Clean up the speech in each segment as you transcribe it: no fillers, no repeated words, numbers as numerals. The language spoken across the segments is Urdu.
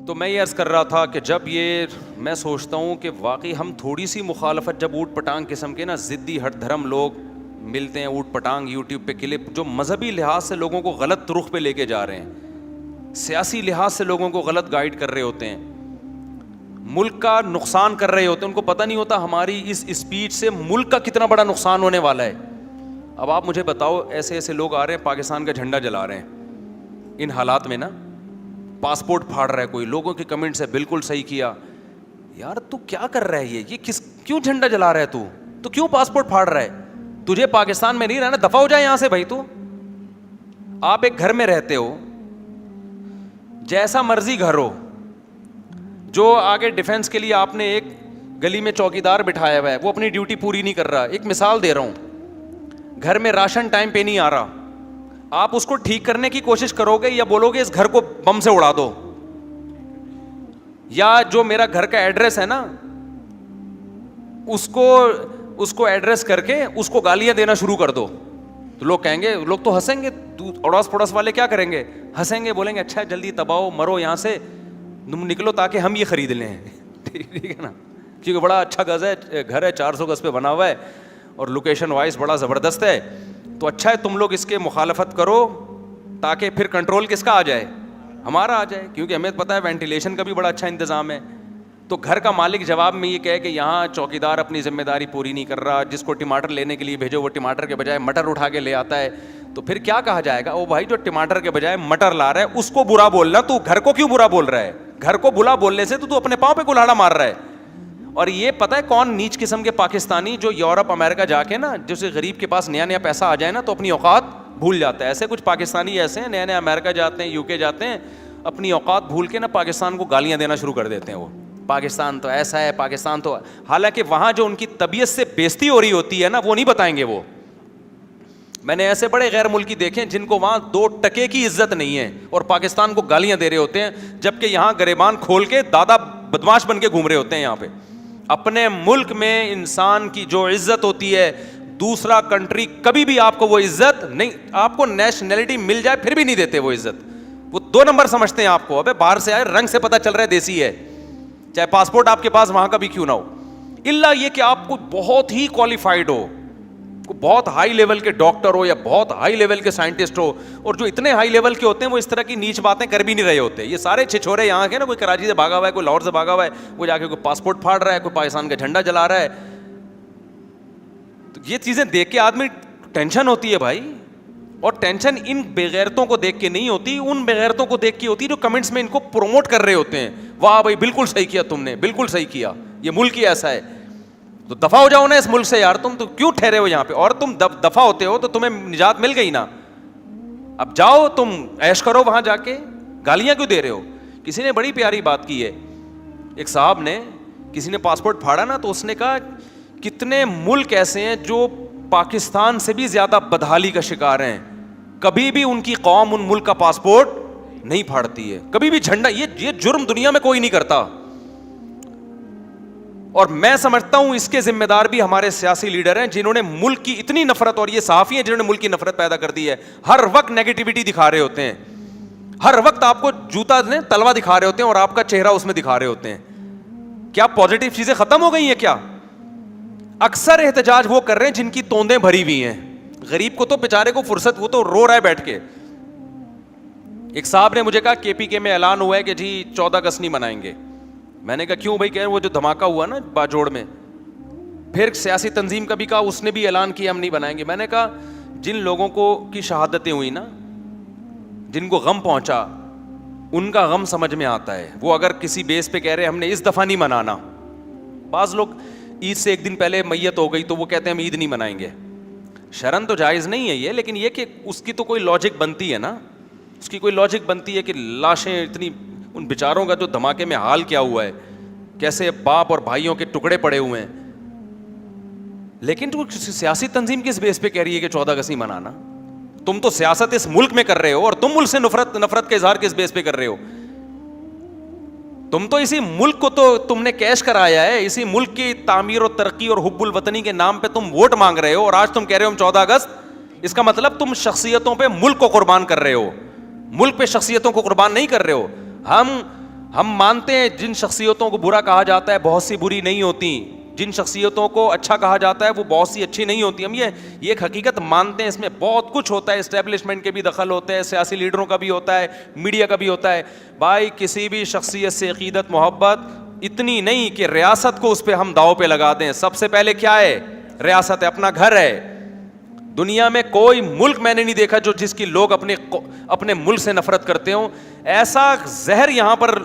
تو میں یہ عرض کر رہا تھا کہ جب یہ میں سوچتا ہوں کہ واقعی ہم تھوڑی سی مخالفت جب اوٹ پٹانگ قسم کے نا ضدی ہٹ دھرم لوگ ملتے ہیں, اوٹ پٹانگ یوٹیوب پہ کلپ جو مذہبی لحاظ سے لوگوں کو غلط رخ پہ لے کے جا رہے ہیں, سیاسی لحاظ سے لوگوں کو غلط گائیڈ کر رہے ہوتے ہیں, ملک کا نقصان کر رہے ہوتے ہیں, ان کو پتہ نہیں ہوتا ہماری اس اسپیچ سے ملک کا کتنا بڑا نقصان ہونے والا ہے. اب آپ مجھے بتاؤ, ایسے ایسے لوگ آ رہے ہیں پاکستان کا جھنڈا جلا رہے ہیں ان حالات میں نا, پاسپورٹ پھاڑ رہا ہے کوئی, لوگوں کے کمنٹس ہے بالکل صحیح کیا. یار تو کیا کر رہا ہے یہ کیوں جھنڈا جلا رہا ہے, تو کیوں پاسپورٹ پھاڑ رہا ہے؟ تجھے پاکستان میں نہیں رہنا, دفع ہو جائے یہاں سے بھائی. تو آپ ایک گھر میں رہتے ہو, جیسا مرضی گھر ہو, جو آگے ڈیفینس کے لیے آپ نے ایک گلی میں چوکیدار بٹھایا ہوا ہے, وہ اپنی ڈیوٹی پوری نہیں کر رہا. ایک مثال دے رہا ہوں, گھر میں راشن ٹائم پہ نہیں آ رہا, آپ اس کو ٹھیک کرنے کی کوشش کرو گے یا بولو گے اس گھر کو بم سے اڑا دو؟ یا جو میرا گھر کا ایڈریس ہے نا, اس کو ایڈریس کر کے اس کو گالیاں دینا شروع کر دو. تو لوگ کہیں گے, لوگ تو ہنسیں گے, اڑوس پڑوس والے کیا کریں گے, ہنسیں گے, بولیں گے اچھا جلدی تباہو مرو یہاں سے, تم نکلو تاکہ ہم یہ خرید لیں. ٹھیک ہے نا, کیونکہ بڑا اچھا گھر ہے 400 گز پہ بنا ہوا ہے اور لوکیشن وائز بڑا زبردست ہے, تو اچھا ہے تم لوگ اس کے مخالفت کرو تاکہ پھر کنٹرول کس کا آ جائے, ہمارا آ جائے, کیونکہ ہمیں پتہ ہے وینٹیلیشن کا بھی بڑا اچھا انتظام ہے. تو گھر کا مالک جواب میں یہ کہے کہ یہاں چوکیدار اپنی ذمہ داری پوری نہیں کر رہا, جس کو ٹماٹر لینے کے لیے بھیجو وہ ٹماٹر کے بجائے مٹر اٹھا کے لے آتا ہے, تو پھر کیا کہا جائے گا؟ او بھائی جو ٹماٹر کے بجائے مٹر لا رہا ہے اس کو برا بولنا, تو گھر کو کیوں برا بول رہا ہے؟ گھر کو بلا بولنے سے تو اپنے پاؤں پہ کلہاڑا مار رہا ہے. اور یہ پتہ ہے کون نیچ قسم کے پاکستانی جو یورپ امریکہ جا کے نا, جیسے غریب کے پاس نیا نیا پیسہ آ جائے نا تو اپنی اوقات بھول جاتا ہے. ایسے کچھ پاکستانی ایسے ہیں, نئے نئے امریکہ جاتے ہیں, UK جاتے ہیں, اپنی اوقات بھول کے نا پاکستان کو گالیاں دینا شروع کر دیتے ہیں. وہ پاکستان تو ایسا ہے, پاکستان تو, حالانکہ وہاں جو ان کی طبیعت سے بےزتی ہو رہی ہوتی ہے نا وہ نہیں بتائیں گے. وہ میں نے ایسے بڑے غیر ملکی دیکھے جن کو وہاں 2 ٹکے کی عزت نہیں ہے اور پاکستان کو گالیاں دے رہے ہوتے ہیں, جبکہ یہاں گریبان کھول کے دادا بدماش بن کے گھوم رہے ہوتے ہیں یہاں پہ. اپنے ملک میں انسان کی جو عزت ہوتی ہے, دوسرا کنٹری کبھی بھی آپ کو وہ عزت نہیں, آپ کو نیشنلٹی مل جائے پھر بھی نہیں دیتے وہ عزت. وہ 2 نمبر سمجھتے ہیں آپ کو. ابے باہر سے آئے, رنگ سے پتہ چل رہا ہے دیسی ہے, چاہے پاسپورٹ آپ کے پاس وہاں کا بھی کیوں نہ ہو, الا یہ کہ آپ کو بہت ہی کوالیفائڈ ہو, بہت ہائی لیول کے ڈاکٹر ہو یا بہت ہائی لیول کے سائنٹسٹ ہو. اور جو اتنے ہائی لیول کے ہوتے ہیں وہ اس طرح کی نیچ باتیں کر بھی نہیں رہے ہوتے. یہ سارے چھچورے یہاں کے نا, کوئی کراچی سے بھاگا ہوا ہے, کوئی لاہور سے بھاگا ہوا ہے, وہ جا کے کوئی پاسپورٹ پھاڑ رہا ہے, کوئی پاکستان کا جھنڈا جلا رہا ہے. تو یہ چیزیں دیکھ کے آدمی ٹینشن ہوتی ہے بھائی. اور ٹینشن ان بےغیرتوں کو دیکھ کے نہیں ہوتی, ان بےغیرتوں کو دیکھ کے ہوتی جو کمنٹس میں ان کو پروموٹ کر رہے ہوتے ہیں. واہ بھائی بالکل صحیح کیا تم نے, بالکل صحیح کیا, یہ ملک ہی ایسا ہے. تو دفع ہو جاؤ نا اس ملک سے یار, تم تو کیوں ٹھہرے ہو یہاں پہ؟ اور تم دفع ہوتے ہو تو تمہیں نجات مل گئی نا, اب جاؤ تم عیش کرو وہاں جا کے, گالیاں کیوں دے رہے ہو؟ کسی نے بڑی پیاری بات کی ہے, ایک صاحب نے, کسی نے پاسپورٹ پھاڑا نا تو اس نے کہا کتنے ملک ایسے ہیں جو پاکستان سے بھی زیادہ بدحالی کا شکار ہیں, کبھی بھی ان کی قوم ان ملک کا پاسپورٹ نہیں پھاڑتی ہے, کبھی بھی جھنڈا, یہ جرم دنیا میں کوئی نہیں کرتا. اور میں سمجھتا ہوں اس کے ذمہ دار بھی ہمارے سیاسی لیڈر ہیں جنہوں نے ملک کی اتنی نفرت, اور یہ صحافی ہیں جنہوں نے ملک کی نفرت پیدا کر دی ہے. ہر وقت نیگیٹیوٹی دکھا رہے ہوتے ہیں, ہر وقت آپ کو جوتا نے تلوا دکھا رہے ہوتے ہیں اور آپ کا چہرہ اس میں دکھا رہے ہوتے ہیں. کیا پازیٹیو چیزیں ختم ہو گئی ہیں کیا؟ اکثر احتجاج وہ کر رہے ہیں جن کی توندیں بھری ہوئی ہیں. غریب کو تو بیچارے کو فرصت, وہ تو رو رہا ہے بیٹھ کے. ایک صاحب نے مجھے کہا KPK میں اعلان ہوا ہے کہ جی 14 اگست نہیں منائیں گے. میں نے کہا کیوں بھائی؟ کہ وہ جو دھماکہ ہوا نا باجوڑ میں, پھر سیاسی تنظیم کا بھی کہا, اس نے بھی اعلان کیا ہم نہیں بنائیں گے. میں نے کہا جن لوگوں کو کی شہادتیں ہوئی نا, جن کو غم پہنچا, ان کا غم سمجھ میں آتا ہے. وہ اگر کسی بیس پہ کہہ رہے ہم نے اس دفعہ نہیں منانا, بعض لوگ عید سے ایک دن پہلے میت ہو گئی تو وہ کہتے ہیں ہم عید نہیں منائیں گے. شرن تو جائز نہیں ہے یہ, لیکن یہ کہ اس کی تو کوئی لاجک بنتی ہے نا, اس کی کوئی لاجک بنتی ہے کہ لاشیں اتنی, ان بیچاروں کا جو دھماکے میں حال کیا ہوا ہے, کیسے باپ اور بھائیوں کے ٹکڑے پڑے ہوئے ہیں. لیکن تو سیاسی تنظیم کس بیس پہ کہہ رہی ہے کہ 14 اگست نہیں منانا؟ تم تو سیاست اس ملک میں کر رہے ہو, اور تم ملک سے نفرت کا اظہار کس بیس پہ کر رہے ہو؟ تم تو اسی ملک کو تو تم نے کیش کرایا ہے, اسی ملک کی تعمیر و ترقی اور حب الوطنی کے نام پہ تم ووٹ مانگ رہے ہو, اور آج تم کہہ رہے ہو ہم 14 اگست. اس کا مطلب تم شخصیتوں پہ ملک کو قربان کر رہے ہو, ملک پہ شخصیتوں کو قربان نہیں کر رہے ہو. ہم ہم مانتے ہیں جن شخصیتوں کو برا کہا جاتا ہے بہت سی بری نہیں ہوتی, جن شخصیتوں کو اچھا کہا جاتا ہے وہ بہت سی اچھی نہیں ہوتی. ہم یہ ایک حقیقت مانتے ہیں, اس میں بہت کچھ ہوتا ہے, اسٹیبلشمنٹ کے بھی دخل ہوتے ہیں, سیاسی لیڈروں کا بھی ہوتا ہے, میڈیا کا بھی ہوتا ہے. بھائی کسی بھی شخصیت سے عقیدت محبت اتنی نہیں کہ ریاست کو اس پہ ہم داؤ پہ لگا دیں. سب سے پہلے کیا ہے؟ ریاست ہے, اپنا گھر ہے. دنیا میں کوئی ملک میں نے نہیں دیکھا جو جس کی لوگ اپنے ملک سے نفرت کرتے ہوں. ایسا زہر یہاں پر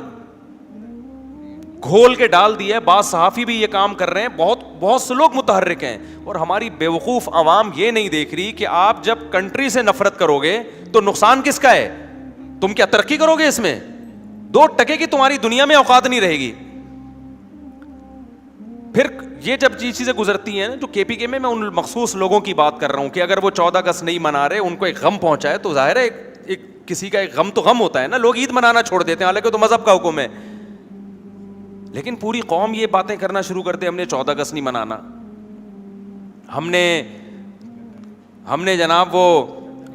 گھول کے ڈال دیا ہے. بعض صحافی بھی یہ کام کر رہے ہیں, بہت سے لوگ متحرک ہیں, اور ہماری بیوقوف عوام یہ نہیں دیکھ رہی کہ آپ جب کنٹری سے نفرت کرو گے تو نقصان کس کا ہے؟ تم کیا ترقی کرو گے؟ اس میں 2% کی تمہاری دنیا میں اوقات نہیں رہے گی. پھر یہ جب یہ چیزیں گزرتی ہیں جو کے پی کے میں ان مخصوص لوگوں کی بات کر رہا ہوں کہ اگر وہ 14 اگست نہیں منا رہے, ان کو ایک غم پہنچا ہے, تو ظاہر ہے ایک کسی کا ایک غم تو غم ہوتا ہے نا. لوگ عید منانا چھوڑ دیتے ہیں, حالانکہ تو مذہب کا حکم ہے, لیکن پوری قوم یہ باتیں کرنا شروع کر دے ہم نے 14 اگست نہیں منانا, ہم نے جناب وہ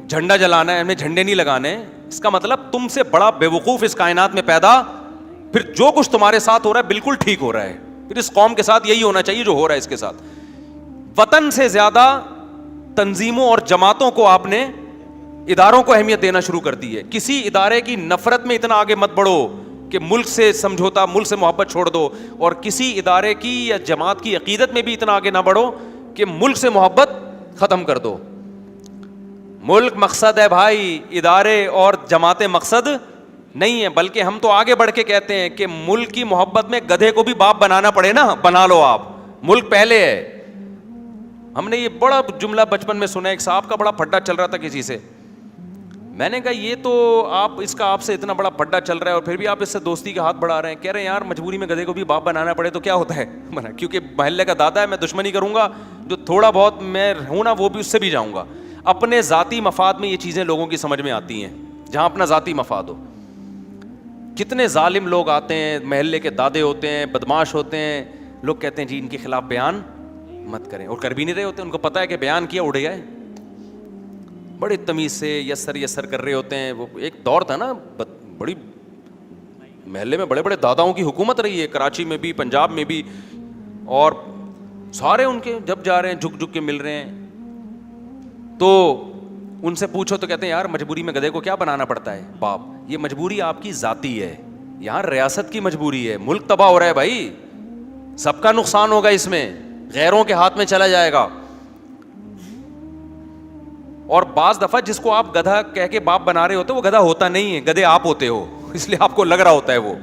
جھنڈا جلانا ہے, ہم نے جھنڈے نہیں لگانے. اس کا مطلب تم سے بڑا بیوقوف اس کائنات میں پیدا, پھر جو کچھ تمہارے ساتھ ہو رہا ہے بالکل ٹھیک ہو رہا ہے. پھر اس قوم کے ساتھ یہی ہونا چاہیے جو ہو رہا ہے اس کے ساتھ. وطن سے زیادہ تنظیموں اور جماعتوں کو آپ نے, اداروں کو اہمیت دینا شروع کر دی ہے. کسی ادارے کی نفرت میں اتنا آگے مت بڑھو کہ ملک سے سمجھوتا, ملک سے محبت چھوڑ دو, اور کسی ادارے کی یا جماعت کی عقیدت میں بھی اتنا آگے نہ بڑھو کہ ملک سے محبت ختم کر دو. ملک مقصد ہے بھائی, ادارے اور جماعتیں مقصد نہیں ہے. بلکہ ہم تو آگے بڑھ کے کہتے ہیں کہ ملک کی محبت میں گدھے کو بھی باپ بنانا پڑے نا, بنا لو آپ, ملک پہلے ہے. ہم نے یہ بڑا جملہ بچپن میں سنا, ایک صاحب کا بڑا پھڈا چل رہا تھا کسی سے, میں نے کہا یہ تو آپ سے اتنا بڑا پھڈا چل رہا ہے اور پھر بھی آپ اس سے دوستی کے ہاتھ بڑھا رہے ہیں. کہہ رہے ہیں یار مجبوری میں گدھے کو بھی باپ بنانا پڑے تو کیا ہوتا ہے, کیونکہ محلے کا دادا ہے, میں دشمنی کروں گا, جو تھوڑا بہت میں ہوں نا وہ بھی اس سے بھی جاؤں گا. اپنے ذاتی مفاد میں یہ چیزیں لوگوں کی سمجھ میں آتی ہیں, جہاں اپنا ذاتی مفاد ہو. کتنے ظالم لوگ آتے ہیں, محلے کے دادے ہوتے ہیں, بدماش ہوتے ہیں, لوگ کہتے ہیں جی ان کے خلاف بیان مت کریں, اور کر بھی نہیں رہے ہوتے. ان کو پتا ہے کہ بیان کیا اڑ گیا ہے, بڑے تمیز سے یسر کر رہے ہوتے ہیں. وہ ایک دور تھا نا, بڑی محلے میں بڑے بڑے داداؤں کی حکومت رہی ہے, کراچی میں بھی, پنجاب میں بھی, اور سارے ان کے جب جا رہے ہیں جھک کے مل رہے ہیں, تو ان سے پوچھو تو کہتے ہیں یار مجبوری میں گدھے کو کیا بنانا پڑتا ہے باپ. یہ مجبوری آپ کی ذاتی ہے, یہاں ریاست کی مجبوری ہے. ملک تباہ ہو رہا ہے بھائی, سب کا نقصان ہوگا اس میں, غیروں کے ہاتھ میں چلا جائے گا. اور بعض دفعہ جس کو آپ گدھا کہہ کے باپ بنا رہے ہوتے وہ گدھا ہوتا نہیں ہے, گدھے آپ ہوتے ہو, اس لیے آپ کو لگ رہا ہوتا ہے وہ.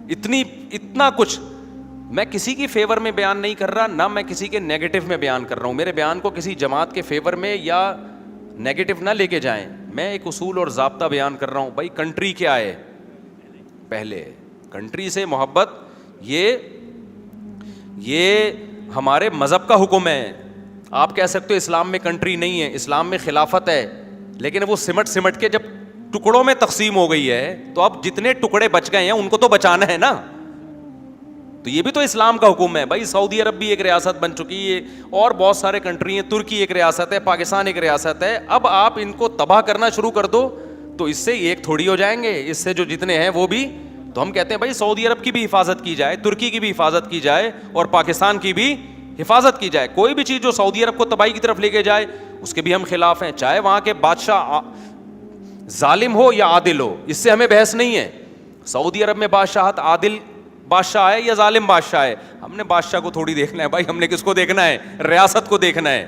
اتنا کچھ میں کسی کی فیور میں بیان نہیں کر رہا, نہ میں کسی کے نیگیٹو میں بیان کر رہا ہوں. میرے بیان کو کسی جماعت کے فیور میں یا نیگیٹو نہ لے کے جائیں. میں ایک اصول اور ضابطہ بیان کر رہا ہوں. بھائی کنٹری کیا ہے؟ پہلے کنٹری سے محبت, یہ ہمارے مذہب کا حکم ہے. آپ کہہ سکتے ہو اسلام میں کنٹری نہیں ہے, اسلام میں خلافت ہے, لیکن وہ سمٹ کے جب ٹکڑوں میں تقسیم ہو گئی ہے تو اب جتنے ٹکڑے بچ گئے ہیں ان کو تو بچانا ہے نا. تو یہ بھی تو اسلام کا حکم ہے بھائی. سعودی عرب بھی ایک ریاست بن چکی ہے, اور بہت سارے کنٹری ہیں, ترکی ایک ریاست ہے, پاکستان ایک ریاست ہے. اب آپ ان کو تباہ کرنا شروع کر دو تو اس سے ایک تھوڑی ہو جائیں گے, اس سے جو جتنے ہیں وہ بھی. تو ہم کہتے ہیں بھائی سعودی عرب کی بھی حفاظت کی جائے, ترکی کی بھی حفاظت کی جائے, اور پاکستان کی بھی حفاظت کی جائے. کوئی بھی چیز جو سعودی عرب کو تباہی کی طرف لے کے جائے اس کے بھی ہم خلاف ہیں, چاہے وہاں کے بادشاہ ظالم ہو یا عادل ہو, اس سے ہمیں بحث نہیں ہے. سعودی عرب میں بادشاہت عادل بادشاہ ہے یا ظالم بادشاہ ہے, ہم نے بادشاہ کو تھوڑی دیکھنا ہے بھائی, ہم نے کس کو دیکھنا ہے؟ ریاست کو دیکھنا ہے.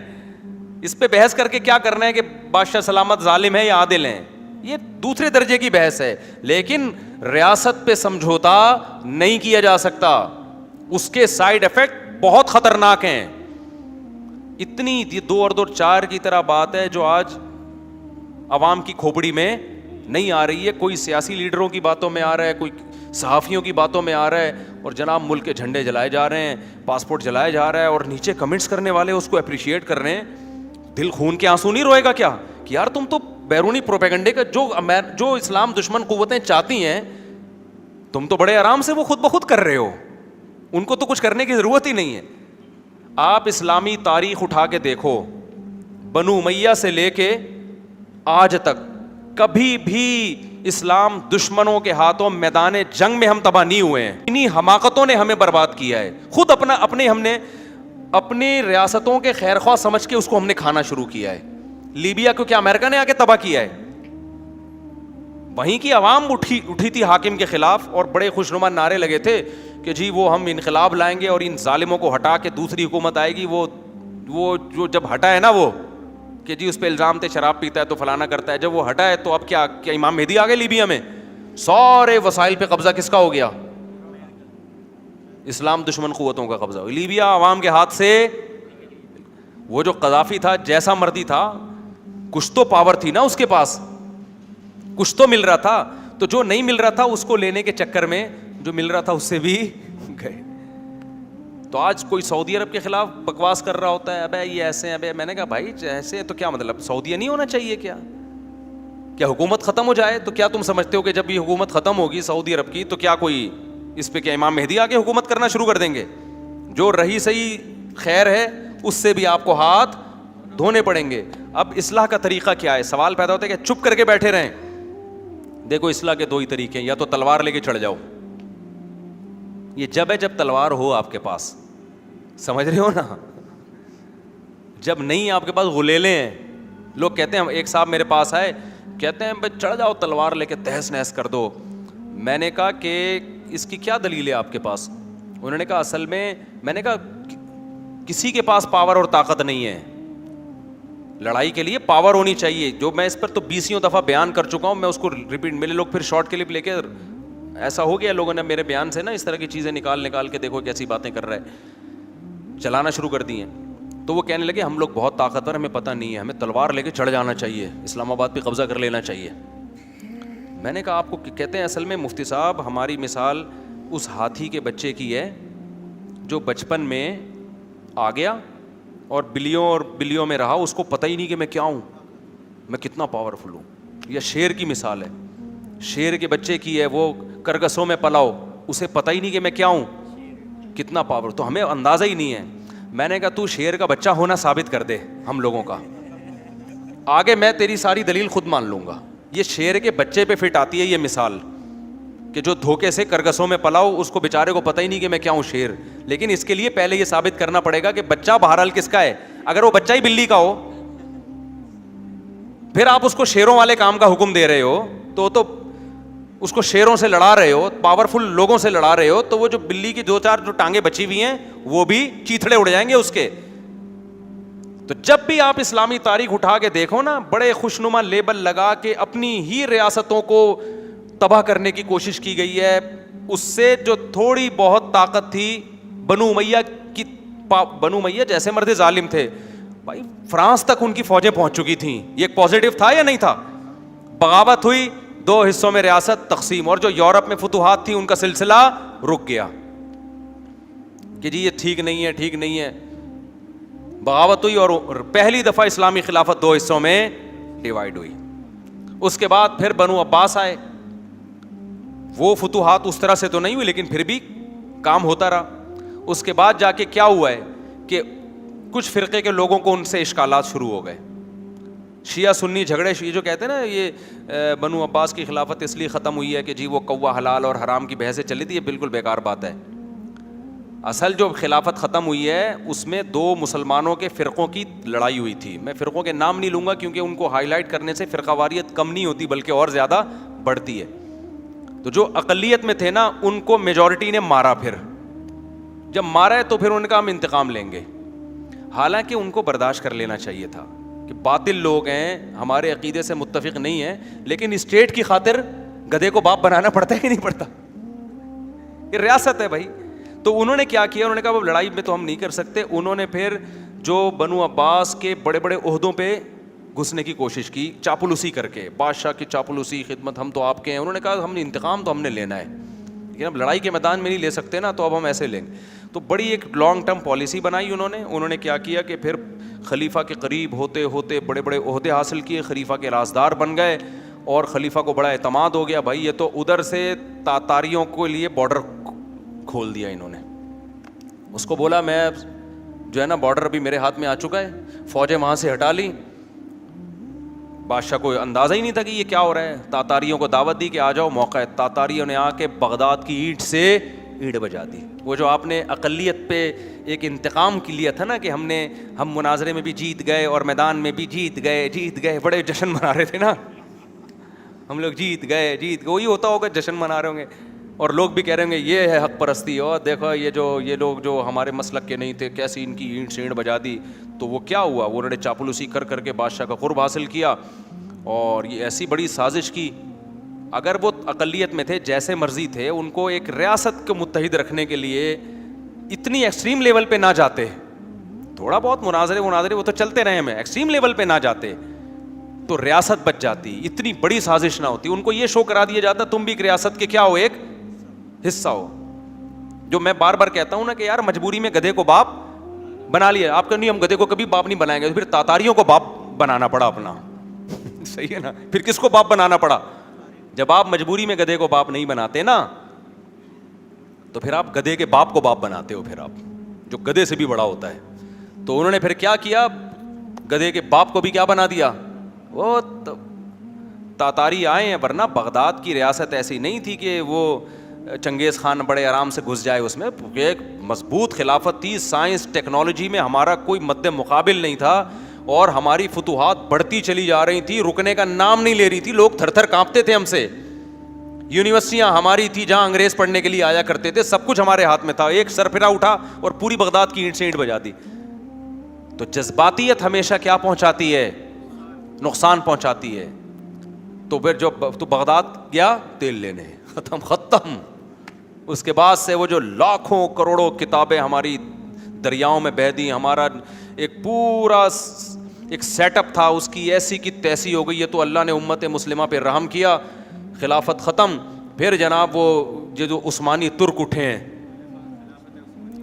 اس پہ بحث کر کے کیا کرنا ہے کہ بادشاہ سلامت ظالم ہے یا عادل ہیں, یہ دوسرے درجے کی بحث ہے. لیکن ریاست پہ سمجھوتا نہیں کیا جا سکتا, اس کے سائیڈ ایفیکٹ بہت خطرناک ہیں. اتنی 2 اور 2 4 کی طرح بات ہے جو آج عوام کی کھوپڑی میں نہیں آ رہی ہے. کوئی سیاسی لیڈروں کی باتوں میں آ رہا ہے, کوئی صحافیوں کی باتوں میں آ رہا ہے, اور جناب ملک کے جھنڈے جلائے جا رہے ہیں, پاسپورٹ جلایا جا رہا ہے, اور نیچے کمنٹس کرنے والے اس کو اپریشیٹ کر رہے ہیں. دل خون کے آنسو نہیں روئے گا کیا کہ یار تم تو بیرونی پروپیگنڈے کا جو اسلام دشمن قوتیں چاہتی ہیں تم تو بڑے آرام سے وہ خود بخود کر رہے ہو, ان کو تو کچھ کرنے کی ضرورت ہی نہیں ہے. آپ اسلامی تاریخ اٹھا کے دیکھو, بنو امیہ سے لے کے آج تک کبھی بھی اسلام دشمنوں کے ہاتھوں میدان جنگ میں ہم تباہ نہیں ہوئے ہیں. انہی حماقتوں نے ہمیں برباد کیا ہے. خود ہم نے اپنی ریاستوں کے خیر خواہ سمجھ کے اس کو ہم نے کھانا شروع کیا ہے. لیبیا کو کیا امریکہ نے آ کے تباہ کیا ہے؟ وہیں کی عوام اٹھی تھی حاکم کے خلاف, اور بڑے خوشنما نعرے لگے تھے کہ جی وہ ہم انقلاب لائیں گے اور ان ظالموں کو ہٹا کے دوسری حکومت آئے گی. وہ جو جب ہٹا ہے نا, وہ کہ جی اس پہ الزام تھے شراب پیتا ہے تو فلانا کرتا ہے, جب وہ ہٹا ہے تو اب کیا امام مہدی آ گئے لیبیا میں؟ سارے وسائل پہ قبضہ کس کا ہو گیا؟ اسلام دشمن قوتوں کا قبضہ. لیبیا عوام کے ہاتھ سے. وہ جو قذافی تھا جیسا مرضی تھا, کچھ تو پاور تھی نا اس کے پاس, کچھ تو مل رہا تھا. تو جو نہیں مل رہا تھا اس کو لینے کے چکر میں جو مل رہا تھا اس سے بھی گئے. تو آج کوئی سعودی عرب کے خلاف بکواس کر رہا ہوتا ہے, ابے یہ ایسے ہیں, ابے میں نے کہا بھائی ایسے تو کیا مطلب, سعودیہ نہیں ہونا چاہیے کیا حکومت ختم ہو جائے؟ تو کیا تم سمجھتے ہو کہ جب یہ حکومت ختم ہوگی سعودی عرب کی تو کیا کوئی اس پہ کیا امام مہدی آ کے حکومت کرنا شروع کر دیں گے؟ جو رہی صحیح خیر ہے اس سے بھی آپ کو ہاتھ دھونے پڑیں گے. اب اصلاح کا طریقہ کیا ہے؟ سوال پیدا ہوتا ہے کہ چپ کر کے بیٹھے رہیں. دیکھو اصلاح کے دو ہی طریقے ہیں, یا تو تلوار لے کے چڑھ جاؤ. یہ جب ہے جب تلوار ہو آپ کے پاس, سمجھ رہے ہو نا. جب نہیں آپ کے پاس غلیلے ہیں. لوگ کہتے ہیں, ایک صاحب میرے پاس آئے کہتے ہیں بھائی چڑھ جاؤ تلوار لے کے تہس نہس کر دو. میں نے کہا کہ اس کی کیا دلیل ہے آپ کے پاس؟ انہوں نے کہا اصل میں نے کہا کسی کے پاس پاور اور طاقت نہیں ہے. لڑائی کے لیے پاور ہونی چاہیے, جو میں اس پر تو 20 دفعہ بیان کر چکا ہوں. میں اس کو ریپیٹ, میرے لوگ پھر شارٹ کلپ لے کے, ایسا ہو گیا لوگوں نے میرے بیان سے نا اس طرح کی چیزیں نکال کے دیکھو کیسی باتیں کر رہا ہے, چلانا شروع کر دی ہیں. تو وہ کہنے لگے ہم لوگ بہت طاقتور, ہمیں پتہ نہیں ہے, ہمیں تلوار لے کے چڑھ جانا چاہیے, اسلام آباد پہ قبضہ کر لینا چاہیے. میں نے کہا آپ کو کہتے ہیں اصل میں مفتی صاحب ہماری مثال اس ہاتھی کے بچے کی ہے جو بچپن میں آ گیا اور بلیوں میں رہا, اس کو پتہ ہی نہیں کہ میں کیا ہوں, میں کتنا پاورفل ہوں. یہ شیر کی مثال ہے, شیر کے بچے کی ہے, وہ کرگسوں میں پلاؤ, اسے پتہ ہی نہیں کہ میں کیا ہوں, کتنا پاور. تو ہمیں اندازہ ہی نہیں ہے. میں نے کہا تو شیر کا بچہ ہونا ثابت کر دے ہم لوگوں کا, آگے میں تیری ساری دلیل خود مان لوں گا. یہ شیر کے بچے پہ فٹ آتی ہے یہ مثال کہ جو دھوکے سے کرگسوں میں پلاؤ, اس کو بیچارے کو پتہ ہی نہیں کہ میں کیا ہوں, شیر. لیکن اس کے لیے پہلے یہ ثابت کرنا پڑے گا کہ بچہ بہرحال کس کا ہے. اگر وہ بچہ ہی بلی کا ہو پھر آپ اس کو شیروں والے کام کا حکم دے رہے ہو, تو اس کو شیروں سے لڑا رہے ہو, پاورفل لوگوں سے لڑا رہے ہو, تو وہ جو بلی کی 2-4 جو ٹانگیں بچی ہوئی ہیں وہ بھی چیتھڑے اڑ جائیں گے اس کے. تو جب بھی آپ اسلامی تاریخ اٹھا کے دیکھو نا, بڑے خوشنما لیبل لگا کے اپنی ہی ریاستوں کو تباہ کرنے کی کوشش کی گئی ہے. اس سے جو تھوڑی بہت طاقت تھی بنو امیہ جیسے مرد ظالم تھے بھائی, فرانس تک ان کی فوجیں پہنچ چکی تھیں. یہ ایک پازیٹو تھا یا نہیں تھا؟ بغاوت ہوئی, 2 حصوں میں ریاست تقسیم, اور جو یورپ میں فتوحات تھی ان کا سلسلہ رک گیا کہ جی یہ ٹھیک نہیں ہے. بغاوت ہوئی اور پہلی دفعہ اسلامی خلافت 2 حصوں میں ڈیوائیڈ ہوئی. اس کے بعد پھر بنو عباس آئے. وہ فتوحات اس طرح سے تو نہیں ہوئی لیکن پھر بھی کام ہوتا رہا. اس کے بعد جا کے کیا ہوا ہے کہ کچھ فرقے کے لوگوں کو ان سے اشکالات شروع ہو گئے. شیعہ سنی جھگڑے, یہ جو کہتے ہیں نا یہ بنو عباس کی خلافت اس لیے ختم ہوئی ہے کہ جی وہ کوا حلال اور حرام کی بحثیں چلی تھی, یہ بالکل بیکار بات ہے. اصل جو خلافت ختم ہوئی ہے اس میں 2 مسلمانوں کے فرقوں کی لڑائی ہوئی تھی. میں فرقوں کے نام نہیں لوں گا کیونکہ ان کو ہائی لائٹ کرنے سے فرقہ واریت کم نہیں ہوتی بلکہ اور زیادہ بڑھتی ہے. تو جو اقلیت میں تھے نا ان کو میجورٹی نے مارا. پھر جب مارا ہے تو پھر ان کا ہم انتقام لیں گے. حالانکہ ان کو برداشت کر لینا چاہیے تھا کہ باطل لوگ ہیں, ہمارے عقیدے سے متفق نہیں ہیں, لیکن اسٹیٹ کی خاطر گدھے کو باپ بنانا پڑتا ہے کہ نہیں پڑتا؟ یہ ریاست ہے بھائی. تو انہوں نے کیا کیا, انہوں نے کہا اب لڑائی میں تو ہم نہیں کر سکتے. انہوں نے پھر جو بنو عباس کے بڑے بڑے عہدوں پہ گھسنے کی کوشش کی, چاپلوسی کر کے, بادشاہ کی چاپلوسی, خدمت ہم تو آپ کے ہیں. انہوں نے کہا ہم نے انتقام تو ہم نے لینا ہے لیکن اب لڑائی کے میدان میں نہیں لے سکتے نا, تو اب ہم ایسے لیں گے. تو بڑی ایک لانگ ٹرم پالیسی بنائی انہوں نے کیا کیا کہ پھر خلیفہ کے قریب ہوتے ہوتے بڑے بڑے عہدے حاصل کیے, خلیفہ کے رازدار بن گئے اور خلیفہ کو بڑا اعتماد ہو گیا. بھائی یہ تو ادھر سے تاتاریوں کے لیے بارڈر کھول دیا انہوں نے. اس کو بولا میں جو ہے نا بارڈر ابھی میرے ہاتھ میں آ چکا ہے, فوجیں وہاں سے ہٹا لی, بادشاہ کو اندازہ ہی نہیں تھا کہ یہ کیا ہو رہا ہے. تاتاریوں کو دعوت دی کہ آ جاؤ, موقع ہے. تاتاریوں نے آ کے بغداد کی اینٹ سے اینٹ بجا دی. وہ جو آپ نے اقلیت پہ ایک انتقام کی لیا تھا نا کہ ہم مناظرے میں بھی جیت گئے اور میدان میں بھی جیت گئے, بڑے جشن منا رہے تھے نا ہم لوگ, جیت گئے, وہی ہوتا ہوگا, جشن منا رہے ہوں گے. اور لوگ بھی کہہ رہے ہوں گے یہ ہے حق پرستی, اور دیکھو یہ لوگ جو ہمارے مسلک کے نہیں تھے کیسی ان کی اینٹ سے اینٹ بجا دی. تو وہ کیا ہوا, وہ انہوں نے چاپلوسی کر کے بادشاہ کا قرب حاصل کیا, اور یہ ایسی بڑی سازش کی. اگر وہ اقلیت میں تھے, جیسے مرضی تھے, ان کو ایک ریاست کو متحد رکھنے کے لیے اتنی ایکسٹریم لیول پہ نہ جاتے, تھوڑا بہت مناظرے وہ تو چلتے رہے, میں ایکسٹریم لیول پہ نہ جاتے تو ریاست بچ جاتی. اتنی بڑی سازش نہ ہوتی. ان کو یہ شو کرا دیا جاتا تم بھی ایک ریاست کے کیا ہو, ایک حصہ ہو. جو میں بار بار کہتا ہوں نا کہ یار مجبوری میں گدھے کو باپ بنا لیا. آپ کا نہیں, ہم گدھے کو کبھی باپ نہیں بنائیں گے. تو پھر تاتاریوں کو باپ بنانا پڑا اپنا, صحیح ہے نا. پھر کس کو باپ بنانا پڑا؟ جب آپ مجبوری میں گدھے کو باپ نہیں بناتے نا, تو پھر آپ گدھے کے باپ کو باپ بناتے ہو, پھر آپ جو گدھے سے بھی بڑا ہوتا ہے. تو انہوں نے پھر کیا کیا, گدھے کے باپ کو بھی کیا بنا دیا. وہ تاتاری آئے ہیں, ورنہ بغداد کی ریاست ایسی نہیں تھی کہ وہ چنگیز خان بڑے آرام سے گھس جائے اس میں. ایک مضبوط خلافت تھی, سائنس ٹیکنالوجی میں ہمارا کوئی مد مقابل نہیں تھا, اور ہماری فتوحات بڑھتی چلی جا رہی تھی, رکنے کا نام نہیں لے رہی تھی. لوگ تھر تھر کانپتے تھے ہم سے. یونیورسٹیاں ہماری تھی جہاں انگریز پڑھنے کے لیے آیا کرتے تھے, سب کچھ ہمارے ہاتھ میں تھا. ایک سرفرا اٹھا اور پوری بغداد کی اینٹ سے اینٹ بجا دی. تو جذباتیت ہمیشہ کیا پہنچاتی ہے, نقصان پہنچاتی ہے. تو پھر جو تو بغداد گیا تیل لینے, ختم. اس کے بعد سے وہ جو لاکھوں کروڑوں کتابیں ہماری دریاؤں میں بہہ دی, ہمارا ایک پورا ایک سیٹ اپ تھا, اس کی ایسی کی تیسی ہو گئی. یہ تو اللہ نے امت مسلمہ پہ رحم کیا, خلافت ختم. پھر جناب وہ جو عثمانی ترک اٹھے ہیں,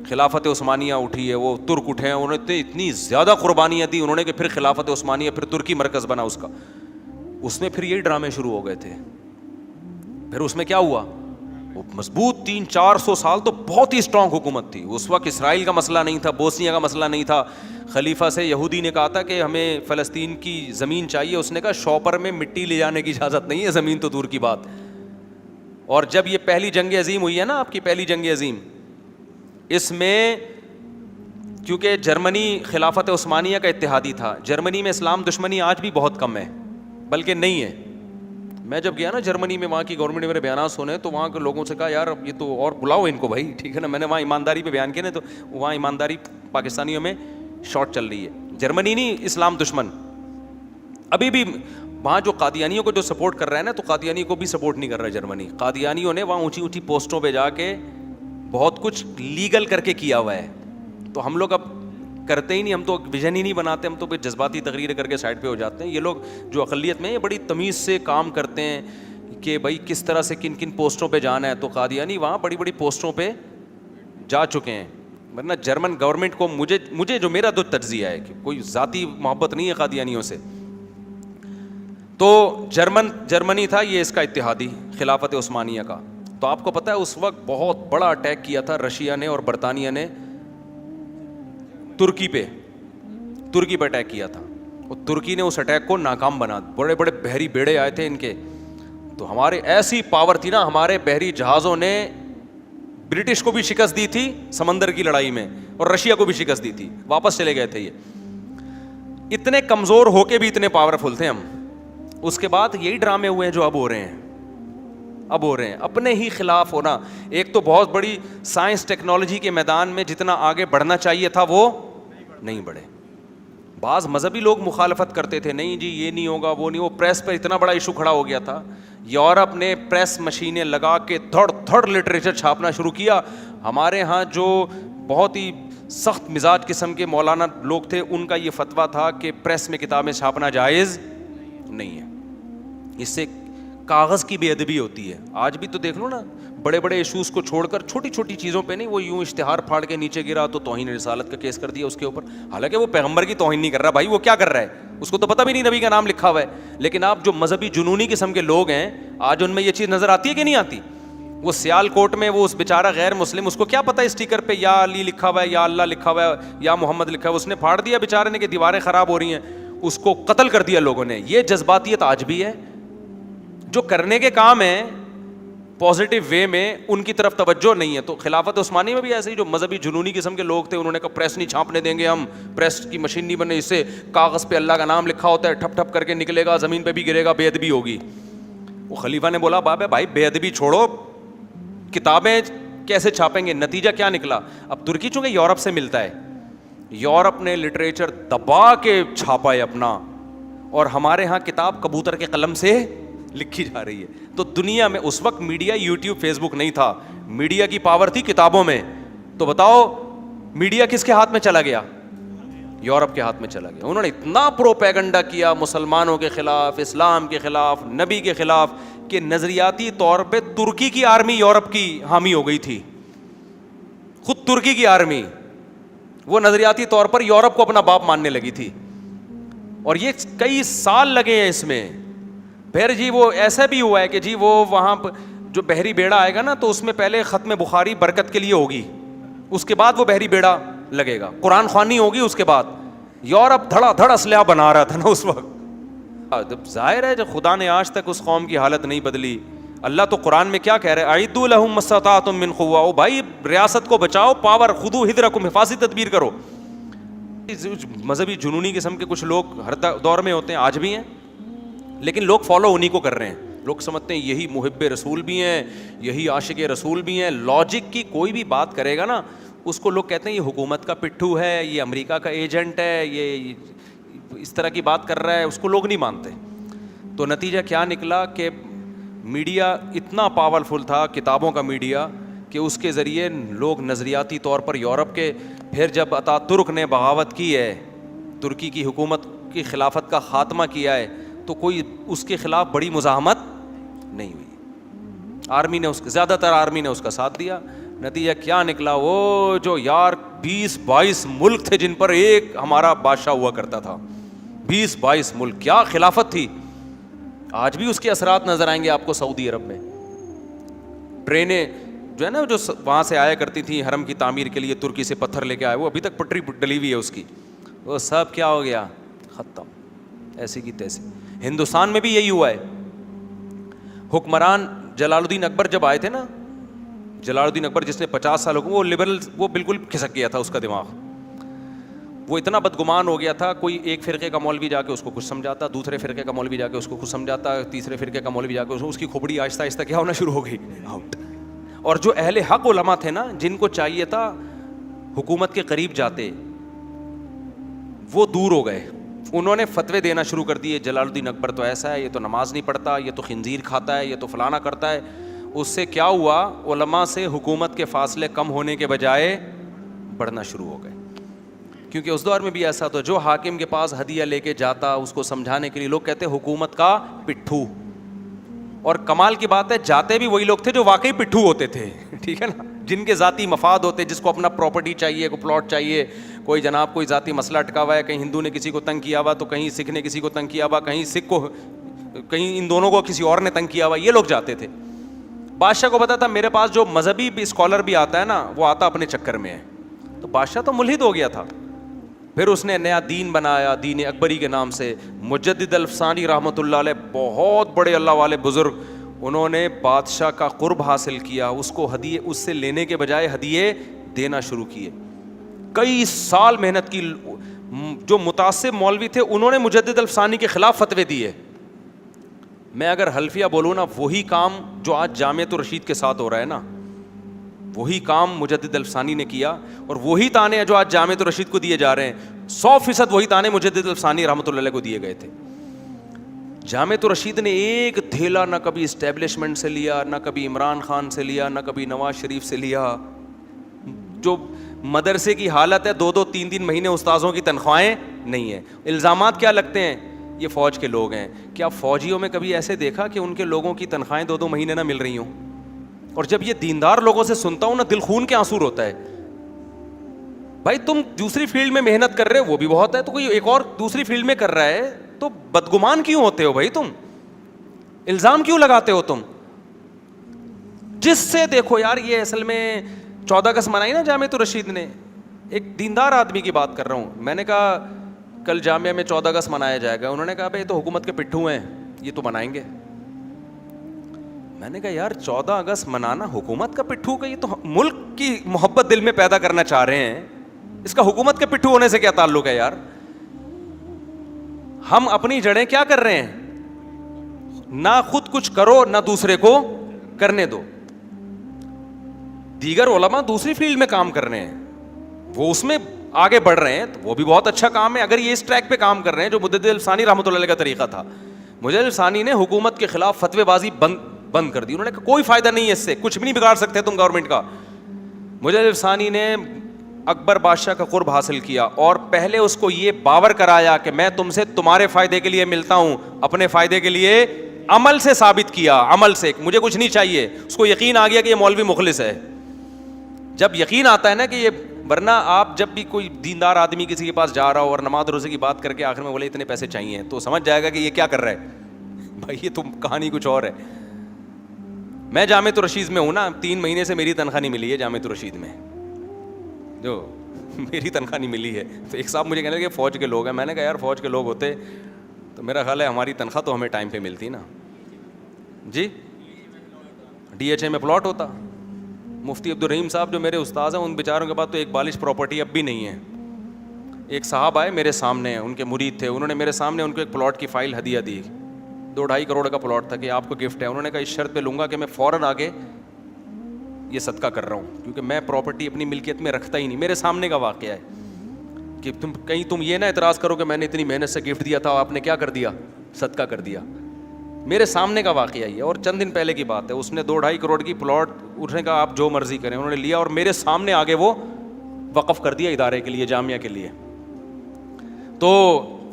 خلافت عثمانیہ اٹھی ہے, وہ ترک اٹھے ہیں, انہوں نے اتنی زیادہ قربانیاں دی انہوں نے کہ پھر خلافت عثمانیہ, پھر ترکی مرکز بنا اس کا. اس میں پھر یہی ڈرامے شروع ہو گئے تھے. پھر اس میں کیا ہوا, وہ مضبوط 300-400 سال تو بہت ہی اسٹرانگ حکومت تھی. اس وقت اسرائیل کا مسئلہ نہیں تھا, بوسنیا کا مسئلہ نہیں تھا. خلیفہ سے یہودی نے کہا تھا کہ ہمیں فلسطین کی زمین چاہیے, اس نے کہا شوپر میں مٹی لے جانے کی اجازت نہیں ہے, زمین تو دور کی بات. اور جب یہ پہلی جنگ عظیم ہوئی ہے نا, آپ کی پہلی جنگ عظیم, اس میں کیونکہ جرمنی خلافت عثمانیہ کا اتحادی تھا, جرمنی میں اسلام دشمنی آج بھی بہت کم ہے, بلکہ نہیں ہے. میں جب گیا نا جرمنی میں, وہاں کی گورنمنٹ نے میرے بیانات سنے, تو وہاں کے لوگوں سے کہا یار یہ تو اور بلاؤ ان کو بھائی, ٹھیک ہے نا. میں نے وہاں ایمانداری پہ بیان کیا نا, تو وہاں ایمانداری پاکستانیوں میں شارٹ چل رہی ہے. جرمنی نہیں اسلام دشمن, ابھی بھی وہاں جو قادیانیوں کو جو سپورٹ کر رہا ہے نا, تو قادیانی کو بھی سپورٹ نہیں کر رہا ہے جرمنی. قادیانیوں نے وہاں اونچی اونچی پوسٹوں پہ جا کے بہت کچھ لیگل کر کے کیا ہوا ہے. تو ہم لوگ اب کرتے ہی نہیں, ہم تو ویژن ہی نہیں بناتے, ہم تو کوئی جذباتی تقریر کر کے سائڈ پہ ہو جاتے ہیں. یہ لوگ جو اقلیت میں یہ بڑی تمیز سے کام کرتے ہیں کہ بھائی کس طرح سے کن کن پوسٹوں پہ جانا ہے. تو قادیانی وہاں بڑی بڑی پوسٹوں پہ جا چکے ہیں. ورنہ جرمن گورنمنٹ کو مجھے جو میرا تو تجزیہ ہے کہ کوئی ذاتی محبت نہیں ہے قادیانیوں سے. تو جرمنی تھا یہ اس کا اتحادی خلافت عثمانیہ کا. تو آپ کو پتہ ہے اس وقت بہت بڑا اٹیک کیا تھا رشیا نے اور برطانیہ نے ترکی پہ اٹیک کیا تھا, اور ترکی نے اس اٹیک کو ناکام بنا. بڑے بڑے بحری بیڑے آئے تھے ان کے, تو ہمارے ایسی پاور تھی نا, ہمارے بحری جہازوں نے برٹش کو بھی شکست دی تھی سمندر کی لڑائی میں, اور رشیا کو بھی شکست دی تھی, واپس چلے گئے تھے. یہ اتنے کمزور ہو کے بھی اتنے پاورفل تھے ہم. اس کے بعد یہی ڈرامے ہوئے ہیں جو اب ہو رہے ہیں, اپنے ہی خلاف ہونا. ایک تو بہت بڑی سائنس ٹیکنالوجی کے میدان میں جتنا آگے بڑھنا چاہیے تھا وہ نہیں بڑھے. بعض مذہبی لوگ مخالفت کرتے تھے, نہیں جی یہ نہیں ہوگا وہ نہیں. وہ پریس پر اتنا بڑا ایشو کھڑا ہو گیا تھا, یورپ نے پریس مشینیں لگا کے دھڑ لٹریچر چھاپنا شروع کیا. ہمارے ہاں جو بہت ہی سخت مزاج قسم کے مولانا لوگ تھے, ان کا یہ فتویٰ تھا کہ پریس میں کتابیں چھاپنا جائز نہیں ہے, اس سے کاغذ کی بے ادبی ہوتی ہے. آج بھی تو دیکھ لو نا, بڑے بڑے ایشوز کو چھوڑ کر چھوٹی چھوٹی چیزوں پہ نہیں, وہ یوں اشتہار پھاڑ کے نیچے گرا تو توہین رسالت کا کیس کر دیا اس کے اوپر. حالانکہ وہ پیغمبر کی توہین نہیں کر رہا بھائی, وہ کیا کر رہا ہے, اس کو تو پتہ بھی نہیں نبی کا نام لکھا ہوا ہے. لیکن آپ جو مذہبی جنونی قسم کے لوگ ہیں, آج ان میں یہ چیز نظر آتی ہے کہ نہیں آتی. وہ سیال کوٹ میں وہ اس بیچارہ غیر مسلم, اس کو کیا پتہ اسٹیکر پہ یا علی لکھا ہوا ہے, یا اللہ لکھا ہوا ہے, یا محمد لکھا ہوا ہے, اس نے پھاڑ دیا بیچارے نے کہ دیواریں خراب ہو رہی ہیں. اس کو قتل کر دیا لوگوں نے. یہ جذباتیت آج بھی ہے. جو کرنے کے کام ہیں پازیٹیو وے میں ان کی طرف توجہ نہیں ہے. تو خلافت عثمانی میں بھی ایسے ہی جو مذہبی جنونی قسم کے لوگ تھے, انہوں نے کہا پریس نہیں چھاپنے دیں گے ہم, پریس کی مشین نہیں بننے, اس سے کاغذ پہ اللہ کا نام لکھا ہوتا ہے, ٹھپ ٹھپ کر کے نکلے گا, زمین پہ بھی گرے گا, بے ادبی ہوگی. وہ خلیفہ نے بولا باب ہے بھائی بے ادبی چھوڑو, کتابیں کیسے چھاپیں گے. نتیجہ کیا نکلا؟ اب ترکی چونکہ یورپ سے ملتا ہے, یورپ نے لٹریچر دبا کے چھاپا ہے اپنا, اور ہمارے ہاں کتاب کبوتر کے قلم سے لکھی جا رہی ہے. تو دنیا میں اس وقت میڈیا, یوٹیوب فیس بک نہیں تھا, میڈیا کی پاور تھی کتابوں میں. تو بتاؤ میڈیا کس کے ہاتھ میں چلا گیا؟ یورپ کے ہاتھ میں چلا گیا. انہوں نے اتنا پروپیگنڈا کیا مسلمانوں کے خلاف, اسلام کے خلاف, نبی کے خلاف, کہ نظریاتی طور پہ ترکی کی آرمی یورپ کی حامی ہو گئی تھی. خود ترکی کی آرمی وہ نظریاتی طور پر یورپ کو اپنا باپ ماننے لگی تھی. اور یہ کئی سال لگے ہیں اس میں. پھر جی وہ ایسا بھی ہوا ہے کہ جی وہ وہاں جو بحری بیڑا آئے گا نا, تو اس میں پہلے ختم بخاری برکت کے لیے ہوگی, اس کے بعد وہ بحری بیڑا لگے گا, قرآن خوانی ہوگی اس کے بعد. یورپ دھڑا دھڑ اسلحہ بنا رہا تھا نا اس وقت. ظاہر ہے جب خدا نے آج تک اس قوم کی حالت نہیں بدلی. اللہ تو قرآن میں کیا کہہ رہے ہیں, اعدوا لہم ما استطعتم من قوہ. او بھائی ریاست کو بچاؤ, پاور, خذوا حذرکم, حفاظتی تدبیر کرو. مذہبی جنونی قسم کے کچھ لوگ ہر دور میں ہوتے ہیں, آج بھی ہیں, لیکن لوگ فالو انہی کو کر رہے ہیں. لوگ سمجھتے ہیں یہی محب رسول بھی ہیں, یہی عاشق رسول بھی ہیں. لاجک کی کوئی بھی بات کرے گا نا, اس کو لوگ کہتے ہیں یہ حکومت کا پٹھو ہے, یہ امریکہ کا ایجنٹ ہے, یہ اس طرح کی بات کر رہا ہے. اس کو لوگ نہیں مانتے. تو نتیجہ کیا نکلا کہ میڈیا اتنا پاورفل تھا, کتابوں کا میڈیا, کہ اس کے ذریعے لوگ نظریاتی طور پر یورپ کے. پھر جب اتا ترک نے بغاوت کی ہے, ترکی کی حکومت کی خلافت کا خاتمہ کیا ہے, تو کوئی اس کے خلاف بڑی مزاحمت نہیں ہوئی. آرمی نے زیادہ تر آرمی نے اس کا ساتھ دیا. نتیجہ کیا نکلا؟ وہ جو یار 20-22 ملک تھے جن پر ایک ہمارا بادشاہ ہوا کرتا تھا, 20-22 ملک, کیا خلافت تھی. آج بھی اس کے اثرات نظر آئیں گے آپ کو سعودی عرب میں. ٹرینیں جو ہے نا, جو وہاں سے آیا کرتی تھیں حرم کی تعمیر کے لیے, ترکی سے پتھر لے کے آئے, وہ ابھی تک پٹری ڈلی ہوئی ہے اس کی. وہ سب کیا ہو گیا؟ ختم, ایسی کی تیسی. ہندوستان میں بھی یہی ہوا ہے. حکمران جلال الدین اکبر جب آئے تھے نا, جلال الدین اکبر جس نے 50 سال وہ لبرل, وہ بالکل کھسک گیا تھا اس کا دماغ. وہ اتنا بدگمان ہو گیا تھا, کوئی ایک فرقے کا مولوی جا کے اس کو کچھ سمجھاتا, دوسرے فرقے کا مولوی جا کے اس کو کچھ سمجھاتا, تیسرے فرقے کا مولوی جا کے اس کی کھوپڑی آہستہ آہستہ کیا ہونا شروع ہو گئی, آؤٹ. اور جو اہل حق علماء تھے نا, جن کو چاہیے تھا حکومت کے قریب جاتے, وہ دور ہو گئے. انہوں نے فتوے دینا شروع کر دیے, جلال الدین اکبر تو ایسا ہے, یہ تو نماز نہیں پڑھتا, یہ تو خنزیر کھاتا ہے, یہ تو فلانا کرتا ہے. اس سے کیا ہوا؟ علماء سے حکومت کے فاصلے کم ہونے کے بجائے بڑھنا شروع ہو گئے. کیونکہ اس دور میں بھی ایسا تو جو حاکم کے پاس ہدیہ لے کے جاتا اس کو سمجھانے کے لیے, لوگ کہتے حکومت کا پٹھو. اور کمال کی بات ہے جاتے بھی وہی لوگ تھے جو واقعی پٹھو ہوتے تھے, ٹھیک ہے نا, جن کے ذاتی مفاد ہوتے, جس کو اپنا پراپرٹی چاہیے, کوئی پلاٹ چاہیے, کوئی جناب کوئی ذاتی مسئلہ اٹکا ہوا ہے, کہیں ہندو نے کسی کو تنگ کیا ہوا, تو کہیں سکھ نے کسی کو تنگ کیا ہوا, کہیں سکھ کو, کہیں ان دونوں کو کسی اور نے تنگ کیا ہوا, یہ لوگ جاتے تھے. بادشاہ کو پتا تھا میرے پاس جو مذہبی اسکالر بھی آتا ہے نا, وہ آتا اپنے چکر میں ہے. تو بادشاہ تو ملحد ہو گیا تھا. پھر اس نے نیا دین بنایا, دین اکبری کے نام سے. مجدد الفسانی رحمۃ اللہ علیہ, بہت بڑے اللہ والے بزرگ, انہوں نے بادشاہ کا قرب حاصل کیا, اس کو ہدیے, اس سے لینے کے بجائے ہدیے دینا شروع کیے. کئی سال محنت کی. جو متعصب مولوی تھے انہوں نے مجدد الفسانی کے خلاف فتوے دیے. میں اگر حلفیہ بولوں نا, وہی کام جو آج جامعۃ الرشید کے ساتھ ہو رہا ہے نا, وہی کام مجدد الفسانی نے کیا, اور وہی تانے جو آج جامعۃ الرشید کو دیے جا رہے ہیں, 100% وہی تانے مجدد الفسانی رحمۃ اللہ علیہ کو دیے گئے تھے. جامعۃ الرشید نے ایک دھیلا نہ کبھی اسٹیبلشمنٹ سے لیا, نہ کبھی عمران خان سے لیا, نہ کبھی نواز شریف سے لیا. جو مدرسے کی حالت ہے, 2-3 مہینے استاذوں کی تنخواہیں نہیں ہیں. الزامات کیا لگتے ہیں؟ یہ فوج کے لوگ ہیں. کیا فوجیوں میں کبھی ایسے دیکھا کہ ان کے لوگوں کی تنخواہیں 2 مہینے نہ مل رہی ہوں؟ اور جب یہ دیندار لوگوں سے سنتا ہوں نا, دل خون کے آنسو ہوتا ہے. بھائی تم دوسری فیلڈ میں محنت کر رہے ہو, وہ بھی بہت ہے, تو کوئی ایک اور دوسری فیلڈ میں کر رہا ہے, تو بدگمان کیوں ہوتے ہو بھائی؟ تم الزام کیوں لگاتے ہو؟ تم جس سے دیکھو یار, یہ اصل میں 14 اگست منائی نا جامعۃ الرشید نے, ایک دیندار آدمی کی بات کر رہا ہوں. میں نے کہا کل جامعہ میں 14 اگست منایا جائے گا. انہوں نے کہا بھائی یہ تو حکومت کے پٹھو ہیں, یہ تو منائیں گے. میں نے کہا یار 14 اگست منانا حکومت کا پٹھو کا, یہ تو ملک کی محبت دل میں پیدا کرنا چاہ رہے ہیں, اس کا حکومت کے پٹھو ہونے سے کیا تعلق ہے یار. ہم اپنی جڑیں کیا کر رہے ہیں, نہ خود کچھ کرو نہ دوسرے کو کرنے دو. دیگر علماء دوسری فیلڈ میں کام کر رہے ہیں, وہ اس میں آگے بڑھ رہے ہیں, تو وہ بھی بہت اچھا کام ہے. اگر یہ اس ٹریک پہ کام کر رہے ہیں جو مجدد الفسانی رحمۃ اللہ علیہ کا طریقہ تھا, مجدد الفسانی نے حکومت کے خلاف فتوی بازی بند کر دی. انہوں نے کہا کوئی فائدہ نہیں ہے اس سے, کچھ بھی نہیں بگاڑ سکتے تم گورنمنٹ کا. مجدد الفسانی نے اکبر بادشاہ کا قرب حاصل کیا اور پہلے اس کو یہ باور کرایا کہ میں تم سے تمہارے فائدے کے لیے ملتا ہوں, اپنے فائدے کے لیے عمل سے ثابت کیا, عمل سے, مجھے کچھ نہیں چاہیے. اس کو یقین آ گیا کہ یہ مولوی مخلص ہے. جب یقین آتا ہے نا کہ یہ, ورنہ آپ جب بھی کوئی دیندار آدمی کسی کے پاس جا رہا ہو اور نماز روزے کی بات کر کے آخر میں بولے اتنے پیسے چاہیے, تو سمجھ جائے گا کہ یہ کیا کر رہا ہے بھائی, یہ تم کہانی کچھ اور ہے. میں جامعۃ الرشید میں ہوں نا, 3 مہینے سے میری تنخواہ نہیں ملی ہے جامعۃ الرشید میں, جو میری تنخواہ نہیں ملی ہے. تو ایک صاحب مجھے کہنے لگے فوج کے لوگ ہیں. میں نے کہا یار فوج کے لوگ ہوتے تو میرا خیال ہے ہماری تنخواہ تو ہمیں ٹائم پہ ملتی نا. جی DHA میں پلاٹ ہوتا. مفتی عبدالرحیم صاحب جو میرے استاذ ہیں, ان بیچاروں کے پاس تو ایک بالش پراپرٹی اب بھی نہیں ہے. ایک صاحب آئے میرے سامنے, ان کے مرید تھے, انہوں نے میرے سامنے ان کو ایک پلاٹ کی فائل ہدیہ دی, 2-2.5 کروڑ کا پلاٹ تھا کہ آپ کو گفٹ ہے. انہوں نے کہا اس شرط پہ لوں گا کہ میں فوراً آگے یہ صدقہ کر رہا ہوں, کیونکہ میں پراپرٹی اپنی ملکیت میں رکھتا ہی نہیں. میرے سامنے کا واقعہ ہے کہ تم یہ نہ اعتراض کرو کہ میں نے اتنی محنت سے گفٹ دیا تھا, آپ نے کیا کر دیا, صدقہ کر دیا. میرے سامنے کا واقعہ یہ, اور چند دن پہلے کی بات ہے. اس نے 2-2.5 کروڑ کی پلاٹ, اس نے کہا آپ جو مرضی کریں, انہوں نے لیا اور میرے سامنے آگے وہ وقف کر دیا ادارے کے لیے, جامعہ کے لیے. تو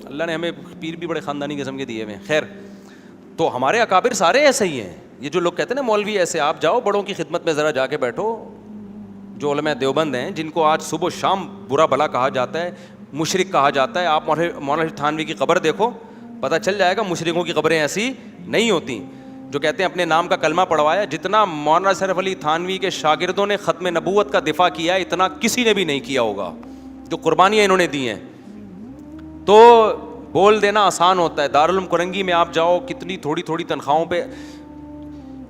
اللہ نے ہمیں پیر بھی بڑے خاندانی قسم کے دیے ہوئے. خیر, تو ہمارے اکابر سارے ایسے ہی ہیں. یہ جو لوگ کہتے ہیں نا مولوی ایسے, آپ جاؤ بڑوں کی خدمت میں ذرا جا کے بیٹھو. جو علماء دیوبند ہیں جن کو آج صبح و شام برا بھلا کہا جاتا ہے, مشرک کہا جاتا ہے, آپ مولانا تھانوی کی قبر دیکھو, پتہ چل جائے گا مشرکوں کی قبریں ایسی نہیں ہوتی. جو کہتے ہیں اپنے نام کا کلمہ پڑھوایا, جتنا مولانا اشرف علی تھانوی کے شاگردوں نے ختم نبوت کا دفاع کیا اتنا کسی نے بھی نہیں کیا ہوگا, جو قربانیاں انہوں نے دی ہیں. تو بول دینا آسان ہوتا ہے. دارالعلوم کرنگی میں آپ جاؤ, کتنی تھوڑی تھوڑی تنخواہوں پہ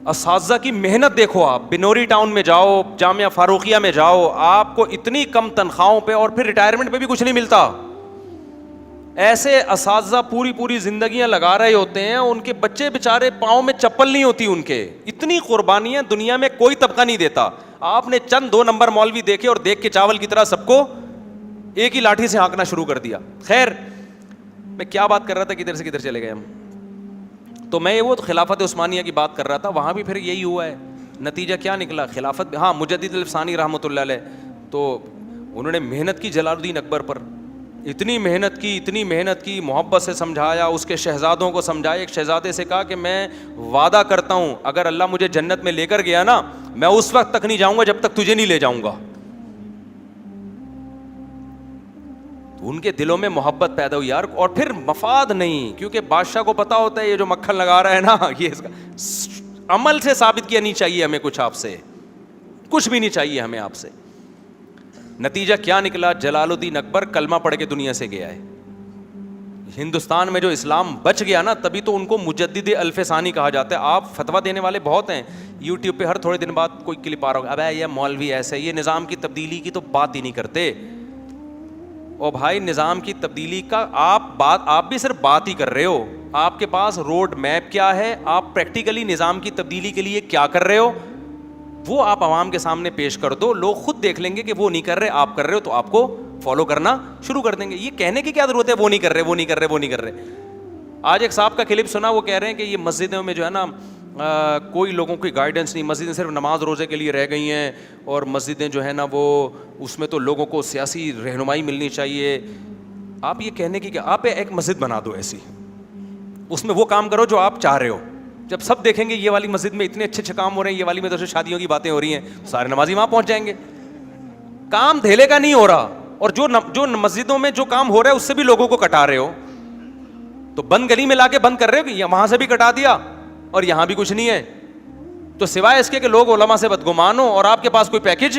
اساتذہ کی محنت دیکھو. آپ بنوری ٹاؤن میں جاؤ, جامعہ فاروقیہ میں جاؤ, آپ کو اتنی کم تنخواہوں پہ, اور پھر ریٹائرمنٹ پہ بھی کچھ نہیں ملتا. ایسے اساتذہ پوری زندگیاں لگا رہے ہوتے ہیں, ان کے بچے بےچارے پاؤں میں چپل نہیں ہوتی ان کے. اتنی قربانیاں دنیا میں کوئی طبقہ نہیں دیتا. آپ نے چند 2 نمبر مولوی دیکھے اور دیکھ کے چاول کی طرح سب کو ایک ہی لاٹھی سے ہانکنا شروع کر دیا. خیر, میں کیا بات کر رہا تھا, کدھر سے کدھر چلے گئے ہم. تو میں وہ خلافت عثمانیہ کی بات کر رہا تھا. وہاں بھی پھر یہی ہوا ہے. نتیجہ کیا نکلا, خلافت, ہاں مجدد الفسانی رحمۃ اللہ علیہ, تو انہوں نے محنت کی جلال الدین اکبر پر, اتنی محنت کی, محبت سے سمجھایا, اس کے شہزادوں کو سمجھایا. ایک شہزادے سے کہا کہ میں وعدہ کرتا ہوں اگر اللہ مجھے جنت میں لے کر گیا نا, میں اس وقت تک نہیں جاؤں گا جب تک تجھے نہیں لے جاؤں گا. ان کے دلوں میں محبت پیدا ہوئی یار. اور پھر مفاد نہیں, کیونکہ بادشاہ کو پتا ہوتا ہے یہ جو مکھن لگا رہا ہے نا, یہ اس کا عمل سے ثابت کیا نہیں چاہیے ہمیں, کچھ آپ سے کچھ بھی نہیں چاہیے ہمیں آپ سے. نتیجہ کیا نکلا, جلال الدین اکبر کلمہ پڑھ کے دنیا سے گیا ہے. ہندوستان میں جو اسلام بچ گیا نا, تبھی تو ان کو مجدد الفسانی کہا جاتا ہے. آپ فتویٰ دینے والے بہت ہیں یوٹیوب پہ, ہر تھوڑے دن بعد کوئی کلپ آ رہا ہوگا, اب یہ مولوی ایسے, یہ نظام کی تبدیلی کی تو بات ہی نہیں کرتے. او بھائی, نظام کی تبدیلی کا آپ بھی صرف بات ہی کر رہے ہو. آپ کے پاس روڈ میپ کیا ہے, آپ پریکٹیکلی نظام کی تبدیلی کے لیے کیا کر رہے ہو, وہ آپ عوام کے سامنے پیش کر دو. لوگ خود دیکھ لیں گے کہ وہ نہیں کر رہے, آپ کر رہے ہو, تو آپ کو فالو کرنا شروع کر دیں گے. یہ کہنے کی کیا ضرورت ہے وہ نہیں کر رہے. آج ایک صاحب کا کلپ سنا, وہ کہہ رہے ہیں کہ یہ مسجدوں میں جو ہے نا کوئی لوگوں کی گائیڈنس نہیں, مسجدیں صرف نماز روزے کے لیے رہ گئی ہیں, اور مسجدیں جو ہے نا وہ اس میں تو لوگوں کو سیاسی رہنمائی ملنی چاہیے. آپ یہ کہنے کی کہ آپ ایک مسجد بنا دو ایسی, اس میں وہ کام کرو جو آپ چاہ رہے ہو. جب سب دیکھیں گے یہ والی مسجد میں اتنے اچھے کام ہو رہے ہیں, یہ والی میں تو شادیوں کی باتیں ہو رہی ہیں, سارے نمازی وہاں پہنچ جائیں گے. کام دھیلے کا نہیں ہو رہا, اور جو مسجدوں میں جو کام ہو رہا ہے اس سے بھی لوگوں کو کٹا رہے ہو. تو بند گلی میں لا کے بند کر رہے ہو کہ وہاں سے بھی کٹا دیا اور یہاں بھی کچھ نہیں ہے. تو سوائے اس کے کہ لوگ علماء سے بدگمان ہو اور آپ کے پاس کوئی پیکج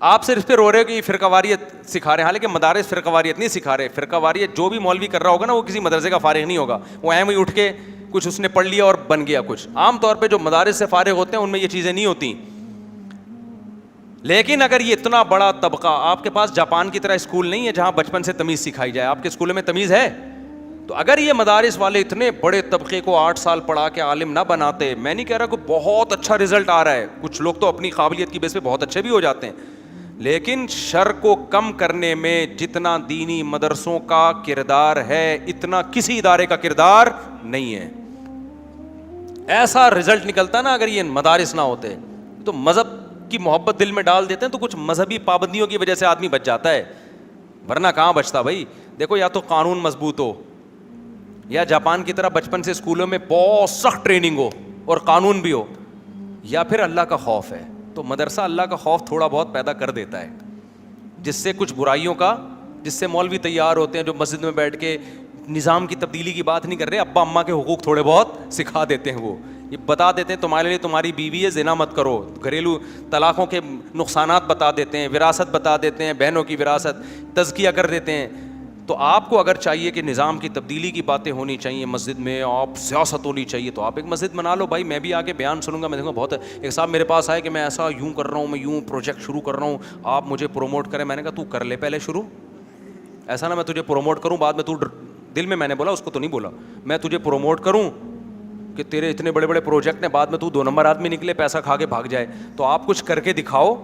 آپ صرف پہ رو رہے ہو کہ یہ فرقہ واریت سکھا رہے ہیں، حالانکہ مدارس فرقہ واریت نہیں سکھا رہے. فرقہ واریت جو بھی مولوی کر رہا ہوگا نا وہ کسی مدرسے کا فارغ نہیں ہوگا، وہ ایم ہی اٹھ کے کچھ اس نے پڑھ لیا اور بن گیا کچھ. عام طور پہ جو مدارس سے فارغ ہوتے ہیں ان میں یہ چیزیں نہیں ہوتی. لیکن اگر یہ اتنا بڑا طبقہ، آپ کے پاس جاپان کی طرح اسکول نہیں ہے جہاں بچپن سے تمیز سکھائی جائے، آپ کے اسکولوں میں تمیز ہے. تو اگر یہ مدارس والے اتنے بڑے طبقے کو 8 سال پڑھا کے عالم نہ بناتے، میں نہیں کہہ رہا کہ بہت اچھا رزلٹ آ رہا ہے، کچھ لوگ تو اپنی قابلیت کی بیس پہ بہت اچھے بھی ہو جاتے ہیں، لیکن شر کو کم کرنے میں جتنا دینی مدرسوں کا کردار ہے اتنا کسی ادارے کا کردار نہیں ہے. ایسا رزلٹ نکلتا نا اگر یہ مدارس نہ ہوتے. تو مذہب کی محبت دل میں ڈال دیتے ہیں تو کچھ مذہبی پابندیوں کی وجہ سے آدمی بچ جاتا ہے، ورنہ کہاں بچتا بھائی. دیکھو یا تو قانون مضبوط ہو، یا جاپان کی طرح بچپن سے اسکولوں میں بہت سخت ٹریننگ ہو اور قانون بھی ہو، یا پھر اللہ کا خوف ہے. تو مدرسہ اللہ کا خوف تھوڑا بہت پیدا کر دیتا ہے، جس سے کچھ برائیوں کا، جس سے مولوی تیار ہوتے ہیں جو مسجد میں بیٹھ کے نظام کی تبدیلی کی بات نہیں کر رہے، ابا اماں کے حقوق تھوڑے بہت سکھا دیتے ہیں. وہ یہ بتا دیتے ہیں تمہارے لیے تمہاری بیوی ہے زنا مت کرو، گھریلو طلاقوں کے نقصانات بتا دیتے ہیں، وراثت بتا دیتے ہیں، بہنوں کی وراثت تزکیہ کر دیتے ہیں. تو آپ کو اگر چاہیے کہ نظام کی تبدیلی کی باتیں ہونی چاہیے مسجد میں، آپ سیاست ہونی چاہیے، تو آپ ایک مسجد بنا لو بھائی. میں بھی آگے بیان سنوں گا، میں دیکھوں بہت ایک صاحب میرے پاس آئے کہ میں ایسا یوں کر رہا ہوں، میں یوں پروجیکٹ شروع کر رہا ہوں، آپ مجھے پروموٹ کریں. میں نے کہا تو کر لے پہلے شروع، ایسا نہ میں تجھے پروموٹ کروں بعد میں تو دل میں نے بولا، اس کو تو نہیں بولا، میں تجھے پروموٹ کروں کہ تیرے اتنے بڑے بڑے پروجیکٹ ہیں، بعد میں تو 2 نمبر آدمی نکلے پیسہ کھا کے بھاگ جائے. تو آپ کچھ کر کے دکھاؤ.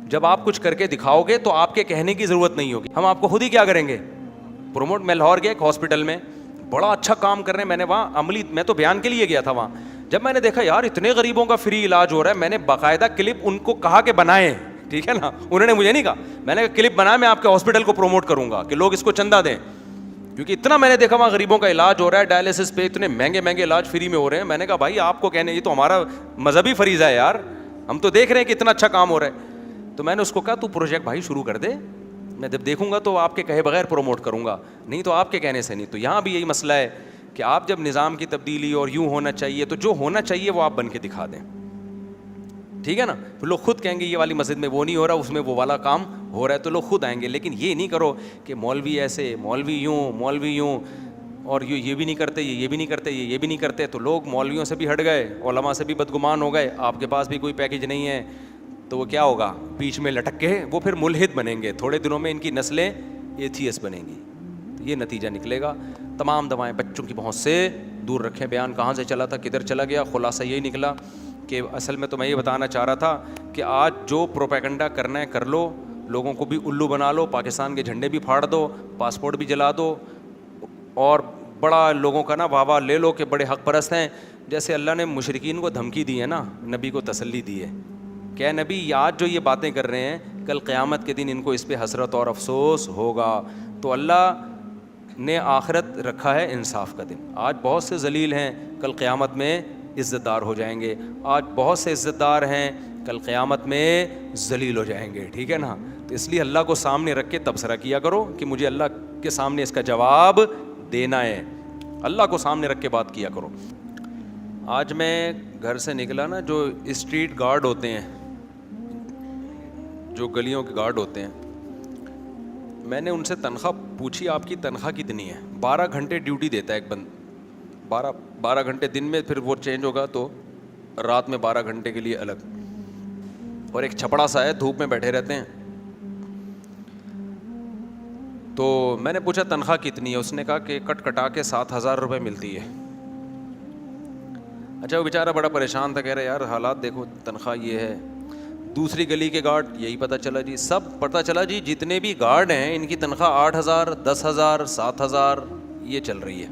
جب آپ کچھ کر کے دکھاؤ گے تو آپ کے کہنے کی ضرورت نہیں ہوگی، ہم آپ کو خود ہی کیا کریں گے پروموٹ. میں لاہور گیا ایک ہاسپٹل میں، بڑا اچھا کام کر رہے ہیں، میں نے وہاں عملی، میں تو بیان کے لیے گیا تھا وہاں. جب میں نے دیکھا یار اتنے غریبوں کا فری علاج ہو رہا ہے، میں نے باقاعدہ کلپ ان کو کہا کہ بنائیں، ٹھیک ہے نا، انہوں نے مجھے نہیں کہا، میں نے کہا کلپ بنا، میں آپ کے ہاسپٹل کو پروموٹ کروں گا کہ لوگ اس کو چندہ دیں، کیونکہ اتنا میں نے دیکھا وہاں غریبوں کا علاج ہو رہا ہے، ڈائلسس پہ اتنے مہنگے مہنگے علاج فری میں ہو رہے ہیں. میں نے کہا بھائی آپ کو کہنے، یہ تو ہمارا مذہبی فریضہ ہے یار، ہم تو دیکھ رہے ہیں کہ اتنا اچھا کام ہو رہا ہے. تو میں نے اس کو کہا تو پروجیکٹ بھائی شروع کر دے، میں جب دیکھوں گا تو آپ کے کہے بغیر پروموٹ کروں گا، نہیں تو آپ کے کہنے سے نہیں. تو یہاں بھی یہی مسئلہ ہے کہ آپ جب نظام کی تبدیلی اور یوں ہونا چاہیے، تو جو ہونا چاہیے وہ آپ بن کے دکھا دیں، ٹھیک ہے نا. پھر لوگ خود کہیں گے یہ والی مسجد میں وہ نہیں ہو رہا، اس میں وہ والا کام ہو رہا ہے، تو لوگ خود آئیں گے. لیکن یہ نہیں کرو کہ مولوی ایسے، مولوی یوں اور یہ بھی نہیں کرتے، یہ بھی نہیں کرتے، یہ بھی نہیں کرتے. تو لوگ مولویوں سے بھی ہٹ گئے، علماء سے بھی بدگمان ہو گئے. آپ کے پاس بھی کوئی پیکج نہیں ہے تو وہ کیا ہوگا، بیچ میں لٹک کے وہ پھر ملحد بنیں گے. تھوڑے دنوں میں ان کی نسلیں ایتھیس بنیں گی. یہ نتیجہ نکلے گا. تمام دوائیں بچوں کی پہنچ سے دور رکھیں. بیان کہاں سے چلا تھا کدھر چلا گیا، خلاصہ یہی نکلا کہ اصل میں تو میں یہ بتانا چاہ رہا تھا کہ آج جو پروپیگنڈا کرنا ہے کر لو، لوگوں کو بھی الو بنا لو، پاکستان کے جھنڈے بھی پھاڑ دو، پاسپورٹ بھی جلا دو، اور بڑا لوگوں کا نا واہ واہ لے لو کہ بڑے حق پرست ہیں. جیسے اللہ نے مشرکین کو دھمکی دی ہے نا، نبی کو تسلی دی ہے کہ اے نبی آج جو یہ باتیں کر رہے ہیں کل قیامت کے دن ان کو اس پہ حسرت اور افسوس ہوگا. تو اللہ نے آخرت رکھا ہے انصاف کا دن. آج بہت سے ذلیل ہیں، کل قیامت میں عزت دار ہو جائیں گے. آج بہت سے عزت دار ہیں، کل قیامت میں ذلیل ہو جائیں گے، ٹھیک ہے نا. تو اس لیے اللہ کو سامنے رکھ کے تبصرہ کیا کرو کہ مجھے اللہ کے سامنے اس کا جواب دینا ہے. اللہ کو سامنے رکھ کے بات کیا کرو. آج میں گھر سے نکلا نا، جو اسٹریٹ گارڈ ہوتے ہیں، جو گلیوں کے گارڈ ہوتے ہیں، میں نے ان سے تنخواہ پوچھی آپ کی تنخواہ کتنی ہے. 12 گھنٹے ڈیوٹی دیتا ہے ایک بند، 12 گھنٹے دن میں، پھر وہ چینج ہوگا تو رات میں 12 گھنٹے کے لیے الگ. اور ایک چھپڑا سا ہے، دھوپ میں بیٹھے رہتے ہیں. تو میں نے پوچھا تنخواہ کتنی ہے، اس نے کہا کہ کٹ کٹا کے 7,000 روپے ملتی ہے. اچھا وہ بیچارہ بڑا پریشان تھا، کہہ رہے یار حالات دیکھو، تنخواہ یہ ہے. دوسری گلی کے گارڈ یہی پتہ چلا جی، سب پتہ چلا جی جتنے بھی گارڈ ہیں ان کی تنخواہ 8,000 10,000 7,000 یہ چل رہی ہے.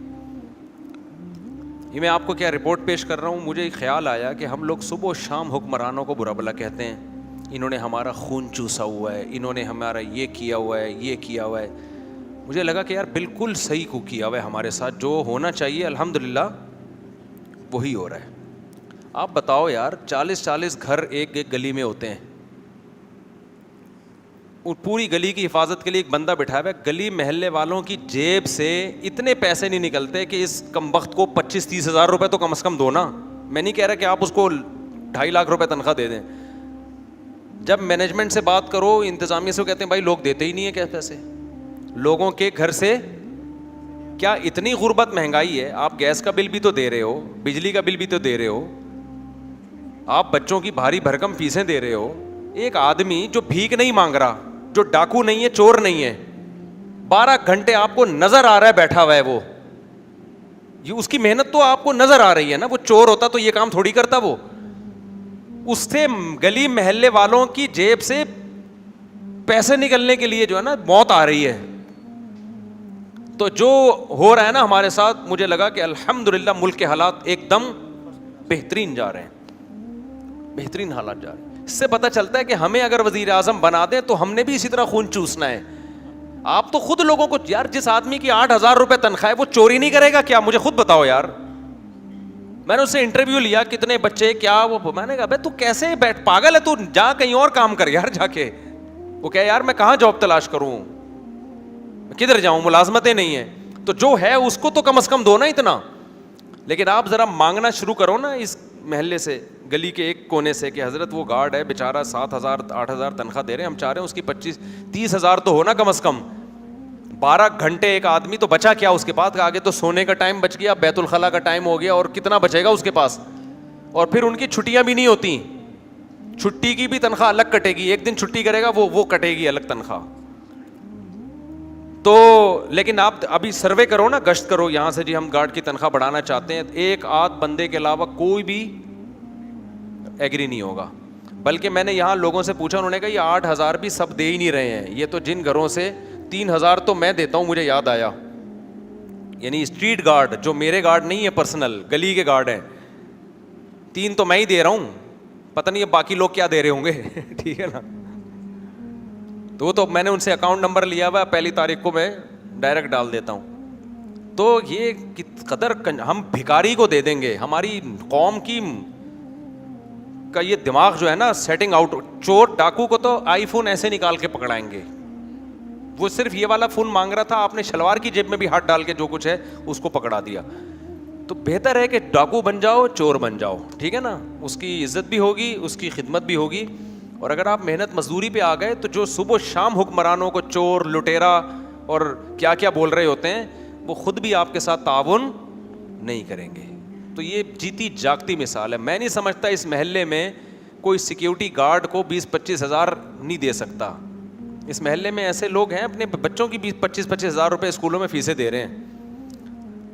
یہ میں آپ کو کیا رپورٹ پیش کر رہا ہوں، مجھے ایک خیال آیا کہ ہم لوگ صبح و شام حکمرانوں کو برا بھلا کہتے ہیں، انہوں نے ہمارا خون چوسا ہوا ہے، انہوں نے ہمارا یہ کیا ہوا ہے، یہ کیا ہوا ہے. مجھے لگا کہ یار بالکل صحیح کو کیا ہوا ہے ہمارے ساتھ، جو ہونا چاہیے الحمدللہ وہی ہو رہا ہے. آپ بتاؤ یار 40 گھر ایک گلی میں ہوتے ہیں، پوری گلی کی حفاظت کے لیے ایک بندہ بٹھایا ہوا ہے. گلی محلے والوں کی جیب سے اتنے پیسے نہیں نکلتے کہ اس کمبخت کو 25-30 ہزار روپے تو کم از کم دو نا. میں نہیں کہہ رہا کہ آپ اس کو 2.5 لاکھ روپے تنخواہ دے دیں. جب مینجمنٹ سے بات کرو, انتظامیہ سے, کہتے ہیں بھائی لوگ دیتے ہی نہیں ہیں کیا پیسے. لوگوں کے گھر سے کیا اتنی غربت, مہنگائی ہے, آپ گیس کا بل بھی تو دے رہے ہو, بجلی کا بل بھی تو دے رہے ہو, آپ بچوں کی بھاری بھرکم فیسیں دے رہے ہو. ایک آدمی جو بھیک نہیں مانگ رہا, جو ڈاکو نہیں ہے, چور نہیں ہے, 12 گھنٹے آپ کو نظر آ رہا ہے بیٹھا ہوا ہے, وہ یہ اس کی محنت تو آپ کو نظر آ رہی ہے نا. وہ چور ہوتا تو یہ کام تھوڑی کرتا. وہ اس سے گلی محلے والوں کی جیب سے پیسے نکلنے کے لیے جو ہے نا موت آ رہی ہے. تو جو ہو رہا ہے نا ہمارے ساتھ, مجھے لگا کہ الحمدللہ ملک کے حالات ایک دم بہترین جا رہے ہیں, بہترین حالات جا رہے ہیں. اس سے پتہ چلتا ہے کہ ہمیں اگر وزیر اعظم بنا دیں تو ہم نے بھی اسی طرح خون چوسنا ہے. آپ تو خود لوگوں کو, یار جس آدمی کی 8,000 روپے تنخواہ ہے وہ چوری نہیں کرے گا کیا؟ مجھے خود بتاؤ یار. میں نے اس سے انٹرویو لیا, کتنے بچے کیا, وہ میں نے کہا بھائی تو کیسے بیٹھ, پاگل ہے تو, جا کہیں اور کام کر یار جا کے. وہ کہا یار میں کہاں جاب تلاش کروں, کدھر جاؤں, ملازمتیں نہیں ہیں. تو جو ہے اس کو تو کم از کم دو نا اتنا. لیکن آپ ذرا مانگنا شروع کرو نا اس محلے سے, گلی کے ایک کونے سے, کہ حضرت وہ گارڈ ہے بیچارہ 7,000 8,000 تنخواہ دے رہے ہیں, ہم چاہ رہے ہیں اس کی 25-30,000 تو ہونا کم از کم. 12 گھنٹے ایک آدمی, تو بچا کیا اس کے پاس؟ آگے تو سونے کا ٹائم بچ گیا, بیت الخلا کا ٹائم ہو گیا, اور کتنا بچے گا اس کے پاس؟ اور پھر ان کی چھٹیاں بھی نہیں ہوتی, چھٹی کی بھی تنخواہ الگ کٹے گی, ایک دن چھٹی کرے گا وہ کٹے گی الگ تنخواہ. تو لیکن آپ ابھی سروے کرو نا, گشت کرو یہاں سے, جی ہم گارڈ کی تنخواہ بڑھانا چاہتے ہیں, ایک آدھ بندے کے علاوہ کوئی بھی ایگری نہیں ہوگا. بلکہ میں نے یہاں لوگوں سے پوچھا, انہوں نے کہا یہ 8,000 بھی سب دے ہی نہیں رہے ہیں, یہ تو جن گھروں سے 3,000 تو میں دیتا ہوں, مجھے یاد آیا, یعنی اسٹریٹ گارڈ, جو میرے گارڈ نہیں ہے پرسنل, گلی کے گارڈ ہیں, 3 تو میں ہی دے رہا ہوں, پتہ نہیں اب باقی لوگ کیا دے رہے ہوں گے. ٹھیک ہے نا. تو میں نے ان سے اکاؤنٹ نمبر لیا ہوا, 1 تاریخ کو میں ڈائریکٹ ڈال دیتا ہوں. تو یہ قدر ہم بھکاری کو دے دیں گے, ہماری قوم کی کا یہ دماغ جو ہے نا سیٹنگ آؤٹ. چور ڈاکو کو تو آئی فون ایسے نکال کے پکڑائیں گے, وہ صرف یہ والا فون مانگ رہا تھا, آپ نے شلوار کی جیب میں بھی ہاتھ ڈال کے جو کچھ ہے اس کو پکڑا دیا. تو بہتر ہے کہ ڈاکو بن جاؤ, چور بن جاؤ, ٹھیک ہے نا, اس کی عزت بھی ہوگی, اس کی خدمت بھی ہوگی. اور اگر آپ محنت مزدوری پہ آ گئے تو جو صبح و شام حکمرانوں کو چور, لٹیرا اور کیا کیا بول رہے ہوتے ہیں, وہ خود بھی آپ کے ساتھ تعاون نہیں کریں گے. تو یہ جیتی جاگتی مثال ہے. میں نہیں سمجھتا اس محلے میں کوئی سیکیورٹی گارڈ کو 20-25 ہزار نہیں دے سکتا. اس محلے میں ایسے لوگ ہیں اپنے بچوں کی 20-25 ہزار روپے اسکولوں میں فیسیں دے رہے ہیں.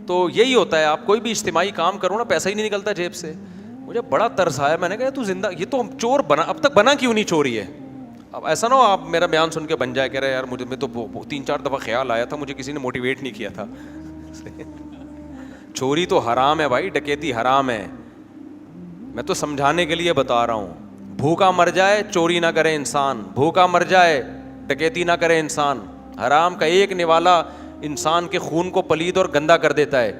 تو یہی ہوتا ہے, آپ کوئی بھی اجتماعی کام کرو نا, پیسہ ہی نہیں نکلتا جیب سے. مجھے بڑا ترس آیا, میں نے کہا تو زندہ, یہ تو چور بنا, اب تک بنا کیوں نہیں چوری ہے؟ اب ایسا نہ ہو آپ میرا بیان سن کے بن جائے, کہہ رہے یار مجھے میں تو 3-4 دفعہ خیال آیا تھا, مجھے کسی نے موٹیویٹ نہیں کیا تھا. چوری تو حرام ہے بھائی, ڈکیتی حرام ہے. میں تو سمجھانے کے لیے بتا رہا ہوں. بھوکا مر جائے چوری نہ کرے انسان, بھوکا مر جائے ڈکیتی نہ کرے انسان. حرام کا ایک نوالا انسان کے خون کو پلید اور گندا کر دیتا ہے.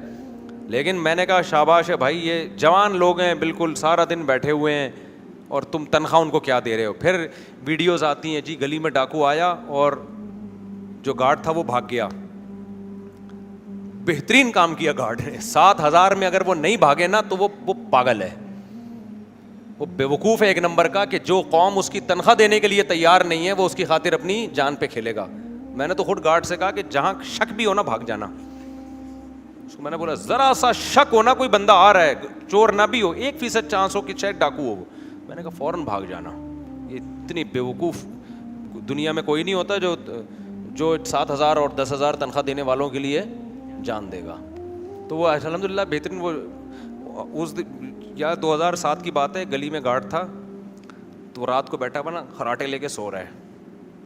لیکن میں نے کہا شاباش ہے بھائی, یہ جوان لوگ ہیں, بالکل سارا دن بیٹھے ہوئے ہیں, اور تم تنخواہ ان کو کیا دے رہے ہو. پھر ویڈیوز آتی ہیں, جی گلی میں ڈاکو آیا اور جو گارڈ تھا وہ بھاگ گیا. بہترین کام کیا گارڈ نے, 7,000 میں اگر وہ نہیں بھاگے نا تو وہ پاگل ہے, وہ بیوقوف ہے ایک نمبر کا, کہ جو قوم اس کی تنخواہ دینے کے لیے تیار نہیں ہے وہ اس کی خاطر اپنی جان پہ کھیلے گا. میں نے تو خود گارڈ سے کہا کہ جہاں شک بھی ہونا بھاگ جانا. اس کو میں نے بولا ذرا سا شک ہونا کوئی بندہ آ رہا ہے, چور نہ بھی ہو, 1% چانس ہو کہ شاید ڈاکو ہو, میں نے کہا فوراً بھاگ جانا. یہ اتنی بیوقوف دنیا میں کوئی نہیں ہوتا جو 7,000 اور 10,000 تنخواہ دینے والوں کے لیے جان دے گا. تو وہ الحمدللہ بہترین. وہ اس یا 2007 کی بات ہے, گلی میں گارڈ تھا, تو رات کو بیٹھا بنا خراٹے لے کے سو رہا ہے.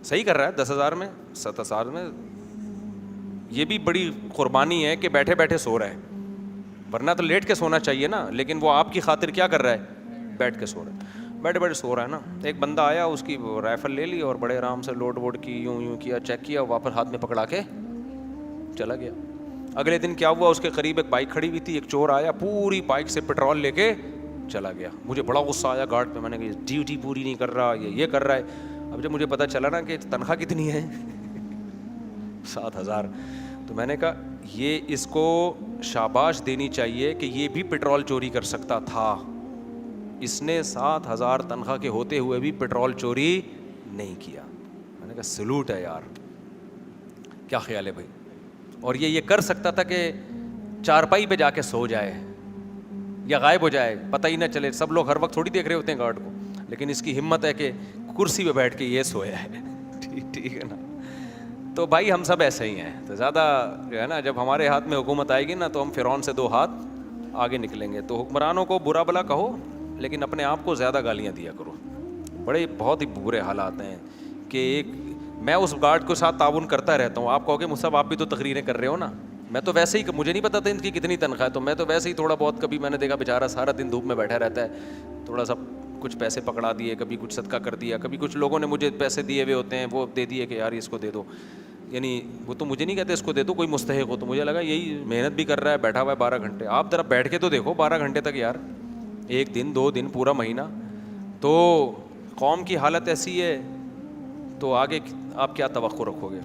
صحیح کر رہا ہے, 10,000 میں 7,000 میں. یہ بھی بڑی قربانی ہے کہ بیٹھے بیٹھے سو رہا ہے, ورنہ تو لیٹ کے سونا چاہیے نا. لیکن وہ آپ کی خاطر کیا کر رہا ہے, بیٹھ کے سو رہا ہے, بیٹھے بیٹھے سو رہا ہے نا. ایک بندہ آیا, اس کی رائفل لے لی اور بڑے آرام سے لوڈ ووڈ کی, یوں کیا, چیک کیا, واپس ہاتھ میں پکڑا کے چلا گیا. اگلے دن کیا ہوا, اس کے قریب ایک بائک کھڑی ہوئی تھی, ایک چور آیا, پوری بائک سے پیٹرول لے کے چلا گیا. مجھے بڑا غصہ آیا گارڈ پہ, میں نے کہا ڈیوٹی پوری نہیں کر رہا, یہ کر رہا ہے. اب جب مجھے پتا چلا نا کہ تنخواہ کتنی ہے 7,000, تو میں نے کہا یہ اس کو شاباش دینی چاہیے کہ یہ بھی پیٹرول چوری کر سکتا تھا. اس نے 7,000 تنخواہ کے ہوتے ہوئے بھی پیٹرول چوری نہیں کیا. میں نے کہا سلوٹ ہے یار, کیا خیال ہے بھائی. اور یہ کر سکتا تھا کہ چارپائی پہ جا کے سو جائے یا غائب ہو جائے, پتہ ہی نہ چلے. سب لوگ ہر وقت تھوڑی دیکھ رہے ہوتے ہیں گارڈ کو, لیکن اس کی ہمت ہے کہ کرسی پہ بیٹھ کے یہ سویا ہے. ٹھیک ہے نا. تو بھائی ہم سب ایسے ہی ہیں. تو زیادہ جو ہے نا, جب ہمارے ہاتھ میں حکومت آئے گی نا تو ہم فرعون سے 2 ہاتھ آگے نکلیں گے. تو حکمرانوں کو برا بلا کہو, لیکن اپنے آپ کو زیادہ گالیاں دیا کرو. بڑے بہت ہی برے حالات ہیں کہ میں اس گارڈ کے ساتھ تعاون کرتا رہتا ہوں. آپ کہو گے مصعب آپ بھی تو تقریریں کر رہے ہو نا. میں تو ویسے ہی, مجھے نہیں پتا تھا ان کی کتنی تنخواہ ہے, تو میں تو ویسے ہی تھوڑا بہت, کبھی میں نے دیکھا بیچارہ سارا دن دھوپ میں بیٹھا رہتا ہے, تھوڑا سا کچھ پیسے پکڑا دیے, کبھی کچھ صدقہ کر دیا, کبھی کچھ لوگوں نے مجھے پیسے دیے ہوئے ہوتے ہیں وہ دے دیے کہ یار اس کو دے دو. یعنی وہ تو مجھے نہیں کہتے اس کو دے دو, کوئی مستحق ہو. تو مجھے لگا یہی محنت بھی کر رہا ہے, بیٹھا ہوا ہے 12 گھنٹے. آپ ذرا بیٹھ کے تو دیکھو 12 گھنٹے تک یار, 1 دن 2 دن پورا مہینہ. تو قوم کی حالت ایسی ہے تو آگے آپ کیا توقع رکھو گے.